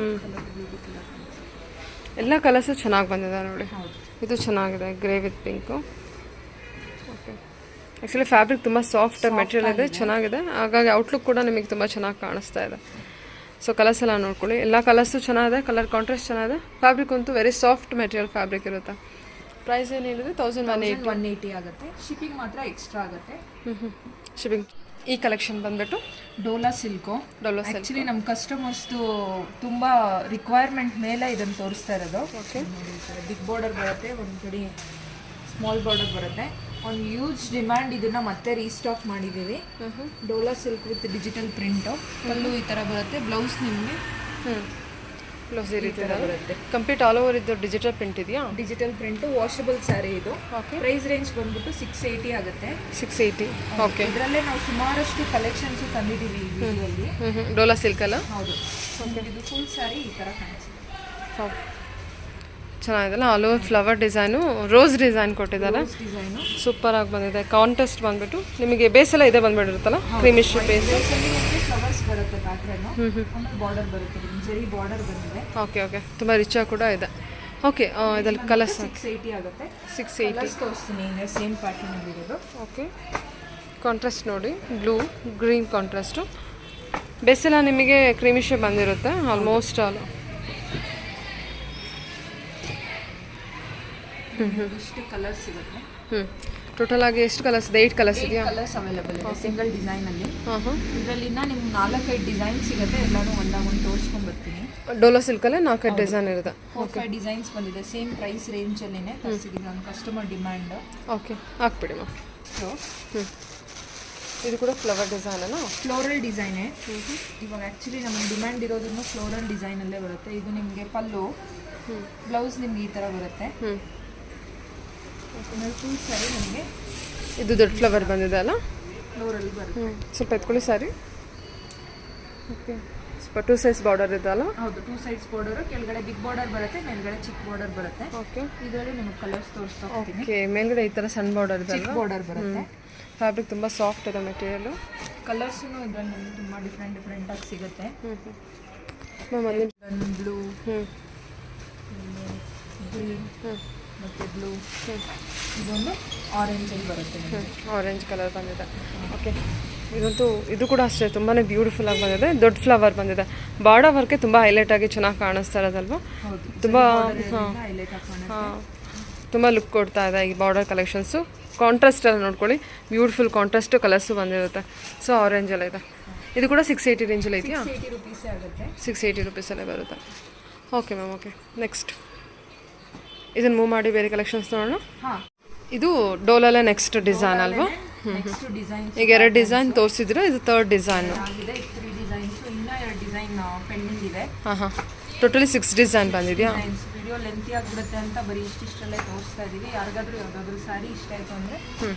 A: ಎಲ್ಲ ಕಲರ್ಸು ಚೆನ್ನಾಗಿ ಬಂದಿದೆ ನೋಡಿ. ಇದು ಚೆನ್ನಾಗಿದೆ, grey with pink. Okay, actually fabric ತುಂಬ ಸಾಫ್ಟ್ ಮೆಟೀರಿಯಲ್ ಇದೆ, ಚೆನ್ನಾಗಿದೆ. ಹಾಗಾಗಿ ಔಟ್ಲುಕ್ ಕೂಡ ನಿಮಗೆ ತುಂಬ ಚೆನ್ನಾಗಿ ಕಾಣಿಸ್ತಾ ಇದೆ. ಸೊ ಕಲರ್ಸ್ ಎಲ್ಲ ನೋಡ್ಕೊಳ್ಳಿ, ಎಲ್ಲ ಕಲರ್ಸು ಚೆನ್ನಾಗಿದೆ, ಕಲರ್ ಕಾಂಟ್ರಾಸ್ಟ್ ಚೆನ್ನಾಗಿದೆ. ಫ್ಯಾಬ್ರಿಕ್ ಅಂತೂ ವೆರಿ ಸಾಫ್ಟ್ ಮೆಟೀರಿಯಲ್ ಫ್ಯಾಬ್ರಿಕ್ ಇರುತ್ತೆ. ಪ್ರೈಸ್ ಏನು ಹೇಳಿದ್ರೆ 1180
B: ಆಗುತ್ತೆ. ಶಿಪ್ಪಿಂಗ್ ಮಾತ್ರ ಎಕ್ಸ್ಟ್ರಾ ಆಗುತ್ತೆ.
A: ಶಿಪ್ಪಿಂಗ್. ಈ ಕಲೆಕ್ಷನ್ ಬಂದ್ಬಿಟ್ಟು
B: ಡೋಲಾ ಸಿಲ್ಕು. ಆ್ಯಕ್ಚುಲಿ ನಮ್ಮ ಕಸ್ಟಮರ್ಸ್ದು ತುಂಬ ರಿಕ್ವೈರ್ಮೆಂಟ್ ಮೇಲೆ ಇದನ್ನು ತೋರಿಸ್ತಾ ಇರೋದು.
A: ಓಕೆ,
B: ಬಿಗ್ ಬಾರ್ಡರ್ ಬರುತ್ತೆ, ಒಂದು ಕಡೆ ಸ್ಮಾಲ್ ಬಾರ್ಡರ್ ಬರುತ್ತೆ. ಒಂದು ಯೂಜ್ ಡಿಮ್ಯಾಂಡ್, ಇದನ್ನು ಮತ್ತೆ ರೀಸ್ಟಾಕ್ ಮಾಡಿದ್ದೀವಿ. Dola silk with digital print. Pallu ಈ ಥರ ಬರುತ್ತೆ, ಬ್ಲೌಸ್ ನಿಮಗೆ
A: ಬ್ಲೌಸ್ ಈ ರೀತಿ ಬರುತ್ತೆ. ಕಂಪ್ಲೀಟ್ ಆಲ್ ಓವರ್ ಇದು ಡಿಜಿಟಲ್ ಪ್ರಿಂಟ್ ಇದೆಯಾ?
B: ಡಿಜಿಟಲ್ ಪ್ರಿಂಟು, ವಾಷಬಲ್ ಸ್ಯಾರಿ ಇದು.
A: ಓಕೆ,
B: ಪ್ರೈಸ್ ರೇಂಜ್ ಬಂದ್ಬಿಟ್ಟು 680 ಆಗುತ್ತೆ.
A: 680. ಓಕೆ,
B: ಇದರಲ್ಲೇ ನಾವು ಸುಮಾರಷ್ಟು ಕಲೆಕ್ಷನ್ಸ್ ತಂದಿದ್ದೀವಿ ಈ ವಿಡಿಯೋಲಿ.
A: ಡೋಲಾ ಸಿಲ್ಕ್ ಅಲ್ಲ?
B: ಹೌದು. ಇದು ಫುಲ್ ಸ್ಯಾರಿ ಈ ಥರ ಕಾಣಿಸುತ್ತೆ.
A: ಚೆನ್ನಾಗಿದೆಲ್ಲ, all over flower design, rose design ಕೊಟ್ಟಿದ್ದಾರೆ.
B: ಡಿಸೈನು
A: ಸೂಪರ್ ಆಗಿ ಬಂದಿದೆ. ಕಾಂಟ್ರಾಸ್ಟ್ ಬಂದ್ಬಿಟ್ಟು ನಿಮಗೆ ಬೇಸ್ ಎಲ್ಲ ಇದೆ ಬಂದ್ಬಿಟ್ಟಿರುತ್ತಲ್ಲ, ಕ್ರೀಮಿಶ್ ಬೇಸ್.
B: ಫ್ಲವರ್ಸ್ ಬರುತ್ತೆ ಪ್ಯಾಟ್ರನ್, ಆಮೇಲೆ ಬಾರ್ಡರ್ ಬರುತ್ತೆ, ಜರಿ ಬಾರ್ಡರ್ ಬಂದಿದೆ.
A: ಓಕೆ, ಓಕೆ, ತುಂಬ ರಿಚಾಗಿ ಕೂಡ ಇದೆ. ಓಕೆ, ಇದರಲ್ಲಿ ಕಲರ್ಸ್
B: 680 ಆಗುತ್ತೆ.
A: 680
B: ತೋರಿಸ್ತೀನಿ, ಸೇಮ್ ಪ್ಯಾಟರ್ನ್ ಇರೋದು.
A: ಓಕೆ, ಕಾಂಟ್ರಾಸ್ಟ್ ನೋಡಿ, ಬ್ಲೂ ಗ್ರೀನ್ ಕಾಂಟ್ರಾಸ್ಟು. ಬೇಸೆಲ್ಲ ನಿಮಗೆ ಕ್ರೀಮಿಶೇ ಬಂದಿರುತ್ತೆ ಆಲ್ಮೋಸ್ಟ್ ಆಲ್.
B: ಇಷ್ಟು ಕಲರ್ಸ್ ಸಿಗುತ್ತೆ.
A: ಟೋಟಲ್ ಆಗಿ ಎಷ್ಟು ಕಲರ್ಸ್ ಇದೆ? 8 ಕಲರ್ಸ್ ಇದೆಯಾ?
B: ಕಲರ್ಸ್ ಅವೈಲೇಬಲ್ ಇದೆ ಸಿಂಗಲ್ ಡಿಸೈನಲ್ಲಿ. ಇದರಲ್ಲಿ ನಿಮ್ಗೆ 4-5 ಡಿಸೈನ್ ಸಿಗುತ್ತೆ, ಎಲ್ಲಾನು ಒಂದಾಗೊಂದು ತೋರಿಸ್ಕೊಂಡು ಬರ್ತೀನಿ.
A: ಡೋಲೋ ಸಿಲ್ಕಲ್ಲೇ 4 ಡಿಸೈನ್ ಇರುತ್ತೆ.
B: 4-5 ಡಿಸೈನ್ಸ್ ಬಂದಿದೆ, ಸೇಮ್ ಪ್ರೈಸ್ ರೇಂಜಲ್ಲೇ ತರಿಸಿದ್ದೀನಿ ನಾನು, ಕಸ್ಟಮರ್ ಡಿಮ್ಯಾಂಡ್.
A: ಓಕೆ, ಹಾಕ್ಬಿಡಿ ಮ್ಯಾಮ್. ಇದು ಕೂಡ ಫ್ಲವರ್ ಡಿಸೈನ್ ಅಲ್ಲ?
B: ಫ್ಲೋರಲ್ ಡಿಸೈನೇ. ಇವಾಗ ಆ್ಯಕ್ಚುಲಿ ನಮಗೆ ಡಿಮ್ಯಾಂಡ್ ಇರೋದನ್ನು ಫ್ಲೋರಲ್ ಡಿಸೈನಲ್ಲೇ ಬರುತ್ತೆ. ಇದು ನಿಮಗೆ ಪಲ್ಲು, ಬ್ಲೌಸ್ ನಿಮ್ಗೆ ಈ ಥರ ಬರುತ್ತೆ. ಫುಲ್ ಸ್ಯಾರಿ ನಿಮಗೆ
A: ಇದು ದೊಡ್ಡ ಫ್ಲವರ್ ಬಂದಿದೆ ಅಲ್ಲ?
B: ಫ್ಲೋರಲ್ ಬರುತ್ತೆ.
A: ಸ್ವಲ್ಪ ಎತ್ಕೊಳ್ಳಿ ಸ್ಯಾರಿ. ಓಕೆ, ಸ್ವಲ್ಪ 2 ಸೈಡ್ಸ್ ಬಾರ್ಡರ್ ಇದೆ ಅಲ್ಲ?
B: ಹೌದು, 2 ಸೈಡ್ಸ್ ಬಾರ್ಡರ್, ಕೆಳಗಡೆ ಬಿಗ್ ಬಾರ್ಡರ್ ಬರುತ್ತೆ, ಮೇಲ್ಗಡೆ ಚಿಕ್ಕ ಬಾರ್ಡರ್ ಬರುತ್ತೆ.
A: ಓಕೆ,
B: ಇದರಲ್ಲಿ ನಿಮಗೆ ಕಲರ್ಸ್ ತೋರಿಸ್ತಾ ಹೋಗ್ತೀನಿ.
A: ಓಕೆ, ಮೇಲ್ಗಡೆ ಈ ಥರ ಸಣ್ಣ ಬಾರ್ಡರ್ ಇದೆ,
B: ಚಿಕ್ಕ ಬಾರ್ಡರ್ ಬರುತ್ತೆ.
A: ಫ್ಯಾಬ್ರಿಕ್ ತುಂಬ ಸಾಫ್ಟ್ ಇದೆ ಮೆಟೀರಿಯಲು.
B: ಕಲರ್ಸು ಇದರಲ್ಲಿ ನಿಮಗೆ ತುಂಬ ಡಿಫ್ರೆಂಟ್ ಆಗಿ ಸಿಗುತ್ತೆ.
A: ಮ್ಯಾಮ್
B: ಬ್ಲೂ, ಗ್ರೀನ್ ಮತ್ತು ಬ್ಲೂ, ಇದೊಂದು ಆರೆಂಜಲ್ಲಿ ಬರುತ್ತೆ.
A: ಆರೆಂಜ್ ಕಲರ್ ಬಂದಿದೆ. ಓಕೆ, ಇದಂತೂ ಇದು ಕೂಡ ಅಷ್ಟೇ ತುಂಬಾ ಬ್ಯೂಟಿಫುಲ್ ಆಗಿ ಬಂದಿದೆ. ದೊಡ್ಡ ಫ್ಲವರ್ ಬಂದಿದೆ, ಬಾರ್ಡರ್ ವರ್ಕೆ ತುಂಬ ಹೈಲೈಟ್ ಆಗಿ ಚೆನ್ನಾಗಿ ಕಾಣಿಸ್ತಾ ಇರೋದಲ್ವಾ? ತುಂಬ ತುಂಬ ಲುಕ್ ಕೊಡ್ತಾ ಇದೆ ಈ ಬಾರ್ಡರ್ ಕಲೆಕ್ಷನ್ಸು. ಕಾಂಟ್ರಾಸ್ಟ್ ಎಲ್ಲ ನೋಡ್ಕೊಳ್ಳಿ, ಬ್ಯೂಟಿಫುಲ್ ಕಾಂಟ್ರಾಸ್ಟ್ ಕಲರ್ಸು ಬಂದಿರುತ್ತೆ. ಸೊ ಆರೆಂಜ್ ಎಲ್ಲ ಇದೆ. ಇದು ಕೂಡ 680 ರೇಂಜಲ್ಲಿ ಇದೆಯಾ?
B: 680 ರುಪೀಸೇ ಆಗುತ್ತೆ.
A: 680 ರುಪೀಸಲ್ಲೇ ಬರುತ್ತೆ. Okay ma'am, okay. ನೆಕ್ಸ್ಟ್ ಇದನ್ನು ಮೂವ್ ಮಾಡಿ ಬೇರೆ ಕಲೆಕ್ಷನ್ಸ್ ನೋಡೋಣ. ಇದು ಡೋಲಲ್ಲೇ ನೆಕ್ಸ್ಟ್ ಡಿಸೈನ್ ಅಲ್ವಾ? ಈಗ 2 ಡಿಸೈನ್ ತೋರಿಸಿದ್ರೆ ಇದು 3rd ಡಿಸೈನ್
B: ಆಗಿದೆ. 3 ಡಿಸೈನ್ಸ್, ಇನ್ನೂ 2 ಡಿಸೈನ್ ಪೆಂಡಿಂಗ್ ಇದೆ.
A: ಟೋಟಲಿ 6 ಡಿಸೈನ್ ಬಂದಿದೆಯಾ?
B: ವಿಡಿಯೋ ಲೆಂತಿ ಆಗಿಬಿಡುತ್ತೆ ಅಂತ ಬರೀ ಇಷ್ಟಿಷ್ಟಲ್ಲೇ ತೋರಿಸ್ತಾ ಇದ್ದೀವಿ. ಯಾರಿಗಾದ್ರೂ ಯಾವುದಾದ್ರೂ ಸ್ಯಾರಿ ಇಷ್ಟ ಆಯಿತು ಅಂದರೆ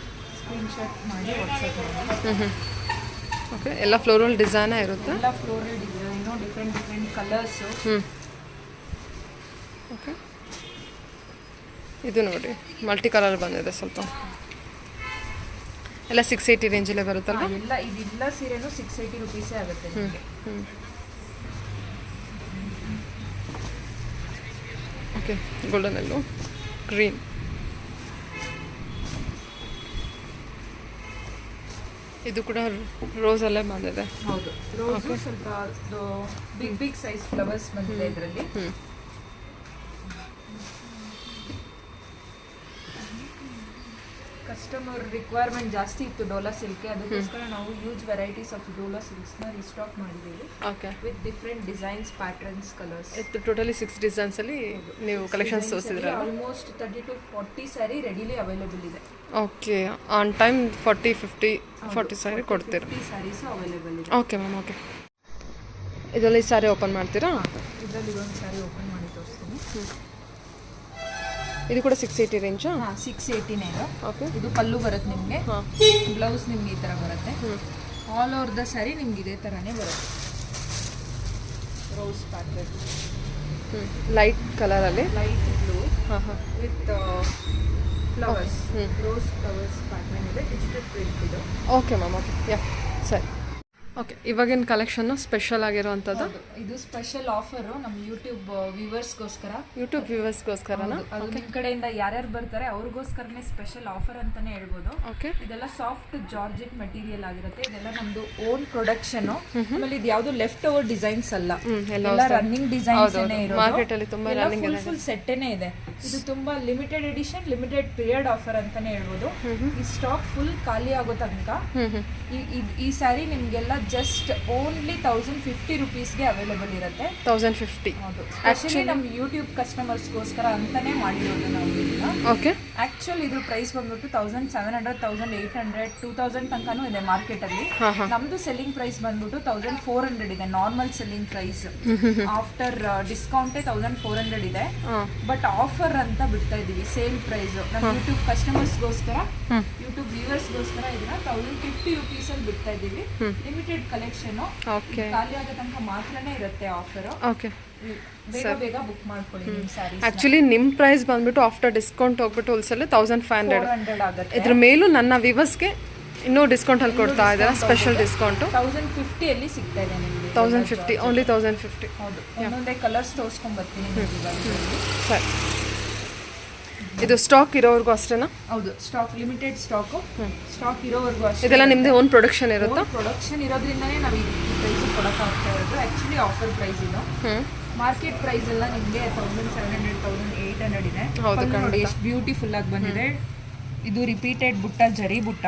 B: ಸ್ಕ್ರೀನ್ಶಾಟ್ ಮಾಡಿ ವಾಟ್ಸಪ್ ಮಾಡಿ.
A: ಓಕೆ, ಎಲ್ಲ ಫ್ಲೋರಲ್ ಡಿಸೈನೇ ಇರುತ್ತೆ.
B: ಎಲ್ಲ floral design, different colours.
A: Okay, ಇದು ನೋಡಿ ಮಲ್ಟಿ ಕಲರ್ ಬಂದಿದೆ ಸ್ವಲ್ಪ. ಎಲ್ಲ 680 ರೇಂಜಲ್ಲೇ ಬರುತ್ತಲ್ಲ.
B: ಇದೆಲ್ಲ ಸೀರೆನೂ 680 ರುಪೀಸೇ ಆಗುತ್ತೆ ನಿಮಗೆ.
A: ಓಕೆ, ಗೋಲ್ಡನ್ ಎಲ್ಲೋ, ಗ್ರೀನ್. ಇದು ಕೂಡ ರೋಸಲ್ಲೇ ಬಂದಿದೆ.
B: ಹೌದು, ರೋಸು ಸ್ವಲ್ಪ ಬಿಗ್ ಸೈಜ್ ಫ್ಲವರ್ಸ್ ಬಂದಿದೆ ಇದರಲ್ಲಿ. ಕಸ್ಟಮರ್ ರಿಕ್ವೈರ್ಮೆಂಟ್ ಜಾಸ್ತಿ ಇತ್ತು ಡೋಲಾ ಸಿಲ್ಕ್ಗೆ, ಅದಕ್ಕೋಸ್ಕರ ನಾವು ಯೂಸ್ ವೆರೈಟೀಸ್ ಆಫ್ ಡೋಲಾ ಸಿಲ್ಕ್ಸ್ನ ರೀಸ್ಟಾಕ್ ಮಾಡಿದ್ದೀವಿ.
A: Okay,
B: with different designs, patterns, colours.
A: ಇದು ಟೋಟಲಿ 6 ಡಿಸೈನ್ಸಲ್ಲಿ ನೀವು ಕಲೆಕ್ಷನ್ಸ್ ತೋರಿಸಿದ್ರಲ್ಲ.
B: Almost 30 to 40 sari readily available ಇದೆ.
A: ಓಕೆ, ಆನ್ ಟೈಮ್ 40 ಸ್ಯಾರಿ ಕೊಡ್ತೀರಾ?
B: 50 ಸ್ಯಾರೀಸು ಅವೈಲೇಬಲ್ ಇದೆ.
A: Okay ma'am, okay. ಇದರಲ್ಲಿ ಸ್ಯಾರಿ ಓಪನ್ ಮಾಡ್ತೀರಾ?
B: ಇದರಲ್ಲಿ ಒಂದು ಸ್ಯಾರಿ ಓಪನ್ ಮಾಡಿ ತೋರಿಸ್ತೀನಿ.
A: ಇದು ಕೂಡ 680 ರೇಂಜಾ?
B: 680ನೇ ಇದು.
A: ಓಕೆ,
B: ಇದು ಪಲ್ಲು ಬರುತ್ತೆ ನಿಮಗೆ. ಬ್ಲೌಸ್ ನಿಮ್ಗೆ ಈ ಥರ ಬರುತ್ತೆ. ಆಲ್ ಓವರ್ ದ ಸ್ಯಾರಿ ನಿಮ್ಗೆ ಇದೇ ಥರನೇ ಬರುತ್ತೆ. ರೋಸ್ ಪ್ಯಾಟರ್ನ್,
A: ಲೈಟ್ ಕಲರಲ್ಲಿ,
B: ಲೈಟ್ ಬ್ಲೂ
A: ಹಾಂ ಹಾಂ,
B: with flowers, rose flowers pattern ಇದೆ. ಡಿಜಿಟಲ್ ಪ್ರಿಂಟ್ ಇದು.
A: ಓಕೆ ಮ್ಯಾಮ್, ಓಕೆ, ಯಾ, ಸರಿ. ಓಕೆ, ಇವಾಗಿನ ಕಲೆಕ್ಷನ್ನು ಸ್ಪೆಷಲ್ ಆಗಿರೋವಂಥದ್ದು.
B: ಇದು ಸ್ಪೆಷಲ್ ಆಫರು ನಮ್ಮ ಯೂಟ್ಯೂಬ್ ವ್ಯೂವರ್ಸ್ಗೋಸ್ಕರ.
A: ಯೂಟ್ಯೂಬ್ ವ್ಯೂವರ್ಸ್ಗೋಸ್ಕರನಾ?
B: ಅದು ನಿಮ್ಮ ಕಡೆಯಿಂದ ಯಾರ್ಯಾರು ಬರ್ತಾರೆ ಅವ್ರಿಗೋಸ್ಕರನೇ ಸ್ಪೆಷಲ್ ಆಫರ್ ಅಂತಾನೆ ಹೇಳ್ಬೋದು.
A: ಓಕೆ,
B: ಇದೆಲ್ಲ ಸಾಫ್ಟ್ ಜಾರ್ಜೆಟ್ ಮೆಟೀರಿಯಲ್ ಆಗಿರುತ್ತೆ. ಇದೆಲ್ಲ ನಮ್ದು ಓನ್ ಪ್ರೊಡಕ್ಷನ್. ಆಮೇಲೆ ಇದು ಯಾವುದು ಲೆಫ್ಟ್ ಓವರ್ ಡಿಸೈನ್ಸ್ ಅಲ್ಲ, ಎಲ್ಲ ರನ್ನಿಂಗ್ ಡಿಸೈನ್ಸ್ ಇರೋದು.
A: ಮಾರ್ಕೆಟಲ್ಲಿ ತುಂಬಾ ರನ್ನಿಂಗ್ ಇದೆ.
B: ಫುಲ್ ಸೆಟ್ಟೇನೆ ಇದೆ. ಇದು ತುಂಬಾ limited edition, limited period offer ಅಂತಾನೆ ಹೇಳ್ಬೋದು. ಈ ಸ್ಟಾಕ್ ಫುಲ್ ಖಾಲಿ ಆಗೋ ತನಕ ಈ ಸ್ಯಾರಿ ನಿಮ್ಗೆಲ್ಲ ಜಸ್ಟ್ ಓನ್ಲಿ 1050 ರುಪೀಸ್ಗೆ ಅವೈಲೇಬಲ್ ಇರುತ್ತೆ.
A: 1050.
B: ಹೌದು, ಸ್ಪೆಷಲಿ ನಮ್ಮ ಯೂಟ್ಯೂಬ್ ಕಸ್ಟಮರ್ಸ್ಗೋಸ್ಕರ ಅಂತಾನೆ ಮಾಡಿರೋದು ನಾವು ಇದನ್ನ.
A: ಓಕೆ,
B: ಆಕ್ಚುಲ್ ಇದ್ರ ಪ್ರೈಸ್ ಬಂದ್ಬಿಟ್ಟು 1700, 1800, 2000 ತನಕನೂ ಇದೆ ಮಾರ್ಕೆಟ್ ಅಲ್ಲಿ. ನಮ್ದು ಸೆಲ್ಲಿಂಗ್ ಪ್ರೈಸ್ ಬಂದ್ಬಿಟ್ಟು 1400 ಇದೆ, ನಾರ್ಮಲ್ ಸೆಲ್ಲಿಂಗ್ ಪ್ರೈಸ್. ಆಫ್ಟರ್ ಡಿಸ್ಕೌಂಟೇ 1400 ಇದೆ. ಬಟ್ ಆಫರ್ ಅಂತ ಬಿಡ್ತಾ ಇದೀವಿ, ಸೇಲ್ ಪ್ರೈಸ್ ನಮ್ಮ ಯೂಟ್ಯೂಬ್ ಕಸ್ಟಮರ್ಸ್ಗೋಸ್ಕರ, ಯೂಟ್ಯೂಬ್ ವ್ಯೂವರ್ಸ್ಗೋಸ್ಕರ ಇದನ್ನ 1050 ರುಪೀಸ್ ಅಲ್ಲಿ ಬಿಡ್ತಾ ಇದೀವಿ. ಲಿಮಿಟೆಡ್ ಕಲೆಕ್ಷನ್, ಖಾಲಿ ಆಗೋ ತನಕ ಮಾತ್ರನೇ ಇರುತ್ತೆ ಆಫರ್.
A: ಓಕೆ,
B: ಬೇಗ ಬುಕ್ ಮಾಡ್ಕೊಳ್ಳಿ ನಿಮ್ಮ ಸ್ಯಾರಿ.
A: ಆಕ್ಚುಲಿ ನಿಮ್ಮ ಪ್ರೈಸ್ ಬಂದ್ಬಿಟ್ಟು ಆಫ್ಟರ್ ಡಿಸ್ಕೌಂಟ್ ಹೋಗ್ಬಿಟ್ಟು ಹೋಲ್ಸೇಲ್ 1500
B: ಆಗುತ್ತೆ.
A: ಇದ್ರ ಮೇಲೂ ನನ್ನ ವಿವರ್ಸ್ಗೆ ಇನ್ನೂ ಡಿಸ್ಕೌಂಟ್ ಅಲ್ಲಿ ಕೊಡ್ತಾ ಇದ್ದಾರೆ, ಸ್ಪೆಷಲ್ ಡಿಸ್ಕೌಂಟು
B: 1050 ಅಲ್ಲಿ ಸಿಗ್ತಾ ಇದೆ ನಿಮಗೆ.
A: 1050, ಓನ್ಲಿ 1050.
B: ಹೌದು, ಒಂದೊಂದೇ ಕಲರ್ಸ್ ತೋರಿಸ್ಕೊಂಡ್ ಬರ್ತೀನಿ.
A: ಸರಿ, ಇದು ಸ್ಟಾಕ್ ಇರೋವರೆಗೂ ಅಷ್ಟೇನಾ?
B: ಹೌದು, ಸ್ಟಾಕ್ ಲಿಮಿಟೆಡ್ ಸ್ಟಾಕ್ ಇರೋವರೆಗೂ ಅಷ್ಟೇ.
A: ಇದೆಲ್ಲ ನಿಮ್ದು ಓನ್ ಪ್ರೊಡಕ್ಷನ್ ಇರುತ್ತಾ?
B: ಪ್ರೊಡಕ್ಷನ್ ಇರೋದ್ರಿಂದನೇ ನಾವು ಈ ಪ್ರೈಸ್ ಕೊಡೋಕ್ಕಾಗ್ತಾ ಇರೋದು. ಆಕ್ಚುಲಿ ಆಫರ್ ಪ್ರೈಸ್ ಇದು. ಮಾರ್ಕೆಟ್ ಪ್ರೈಸ್ ಎಲ್ಲ ನಿಮಗೆ 1700, 1800 ಇದೆ. ನೋಡಿ ಎಷ್ಟು ಬ್ಯೂಟಿಫುಲ್ ಆಗಿ ಬಂದಿದೆ. ಇದು ರಿಪೀಟೆಡ್ ಬುಟ್ಟ, ಜರಿ ಬುಟ್ಟ.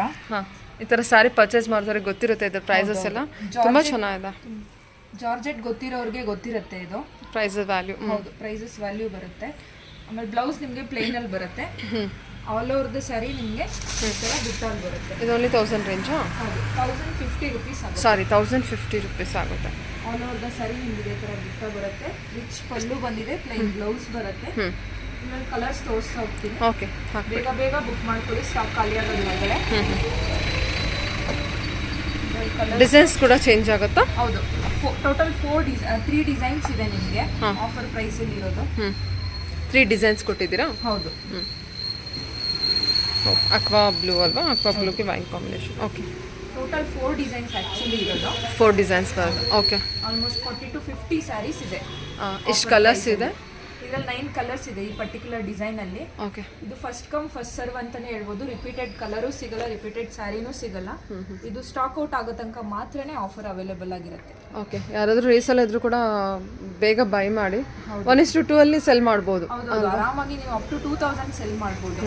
A: ಈ ಥರ ಸ್ಯಾರಿ ಪರ್ಚೇಸ್ ಮಾಡಿದ್ರೆ ಗೊತ್ತಿರುತ್ತೆ ಇದ್ರ ಪ್ರೈಸಸ್ ಎಲ್ಲ ತುಂಬ ಚೆನ್ನಾಗಿದೆ.
B: ಜಾರ್ಜೆಟ್ ಗೊತ್ತಿರೋರಿಗೆ ಗೊತ್ತಿರುತ್ತೆ ಇದು
A: ಪ್ರೈಸಸ್ ವ್ಯಾಲ್ಯೂ.
B: ಹೌದು, ಪ್ರೈಸಸ್ ವ್ಯಾಲ್ಯೂ ಬರುತ್ತೆ. ಆಮೇಲೆ ಬ್ಲೌಸ್ ನಿಮಗೆ ಪ್ಲೇನ್ ಅಲ್ಲಿ ಬರುತ್ತೆ. ಆಲ್ ಓವರ್ ದ ಸ್ಯಾರಿ ನಿಮಗೆ ಈ ಥರ ಬುಟ್ಟಲ್ಲಿ ಬರುತ್ತೆ.
A: ಇದು ಓನ್ಲಿ 1000 ರೇಂಜಾ?
B: ಹೌದು, 1050 ರುಪೀಸ್ ಆಗುತ್ತೆ.
A: ಸಾರಿ, 1050 ರುಪೀಸ್ ಆಗುತ್ತೆ.
B: ಆಲ್ ಓವರ್ ದ ಸ್ಯಾರಿ ನಿಮ್ಗೆ ಇದೇ ಥರ ಬುಟ್ಟ ಬರುತ್ತೆ. ರಿಚ್ ಪಲ್ಲು ಬಂದಿದೆ, ಪ್ಲೇನ್ ಬ್ಲೌಸ್ ಬರುತ್ತೆ. ಇದ್ರಲ್ಲಿ ಕಲರ್ಸ್ ತೋರಿಸ್ತಾ ಹೋಗ್ತೀನಿ.
A: ಓಕೆ,
B: ಬೇಗ ಬುಕ್ ಮಾಡ್ಕೊಳ್ಳಿ, ಸ್ಟಾಕ್ ಖಾಲಿ ಆಗೋದ್ಮೇಲೆ.
A: ಡಿಸೈನ್ಸ್ ಕೂಡ ಚೇಂಜ್ ಆಗುತ್ತಾ?
B: ಹೌದು, ಟೋಟಲ್ 3 ಡಿಸೈನ್ಸ್ ಇದೆ ನಿಮಗೆ ಆಫರ್ ಪ್ರೈಸಲ್ಲಿ ಇರೋದು.
A: 3 ಡಿಸೈನ್ಸ್ ಕೊಟ್ಟಿದ್ದೀರಾ?
B: ಹೌದು.
A: ಅಕ್ವಾ ಬ್ಲೂ ಅಲ್ವಾ? ಅಕ್ವಾ ಬ್ಲೂಗೆ wine combination. Okay,
B: total 4 designs actually ಇರೋದು.
A: 4 ಡಿಸೈನ್ಸ್ ಬರೋದು. ಓಕೆ,
B: ಆಲ್ಮೋಸ್ಟ್ 40 to 50 ಸ್ಯಾರೀಸ್ ಇದೆ.
A: ಎಷ್ಟು ಕಲರ್ಸ್ ಇದೆ?
B: ಇದರಲ್ಲಿ 9 ಕಲರ್ಸ್ ಇದೆ ಈ ಪರ್ಟಿಕ್ಯುಲರ್ ಡಿಸೈನ್ ಅಲ್ಲಿ.
A: ಓಕೆ,
B: ಇದು ಫಸ್ಟ್ ಕಮ್ ಫಸ್ಟ್ ಸರ್ವ್ ಅಂತಾನೆ ಹೇಳ್ಬೋದು. ರಿಪೀಟೆಡ್ ಕಲರು ಸಿಗಲ್ಲ, ರಿಪೀಟೆಡ್ ಸ್ಯಾರಿನೂ ಸಿಗಲ್ಲ. ಇದು ಸ್ಟಾಕ್ ಔಟ್ ಆಗೋ ತನಕ ಮಾತ್ರನೇ ಆಫರ್ ಅವೈಲೇಬಲ್ ಆಗಿರುತ್ತೆ.
A: ಓಕೆ, ಯಾರಾದರೂ ರೀಸೆಲ್ ಇದ್ರೂ ಕೂಡ ಬೇಗ ಬೈ ಮಾಡಿ. 1:2 ಅಲ್ಲಿ ಸೆಲ್ ಮಾಡ್ಬೋದು.
B: ಹೌದು, ಆರಾಮಾಗಿ ನೀವು ಅಪ್ ಟು 2000 ಸೆಲ್ ಮಾಡ್ಬೋದು.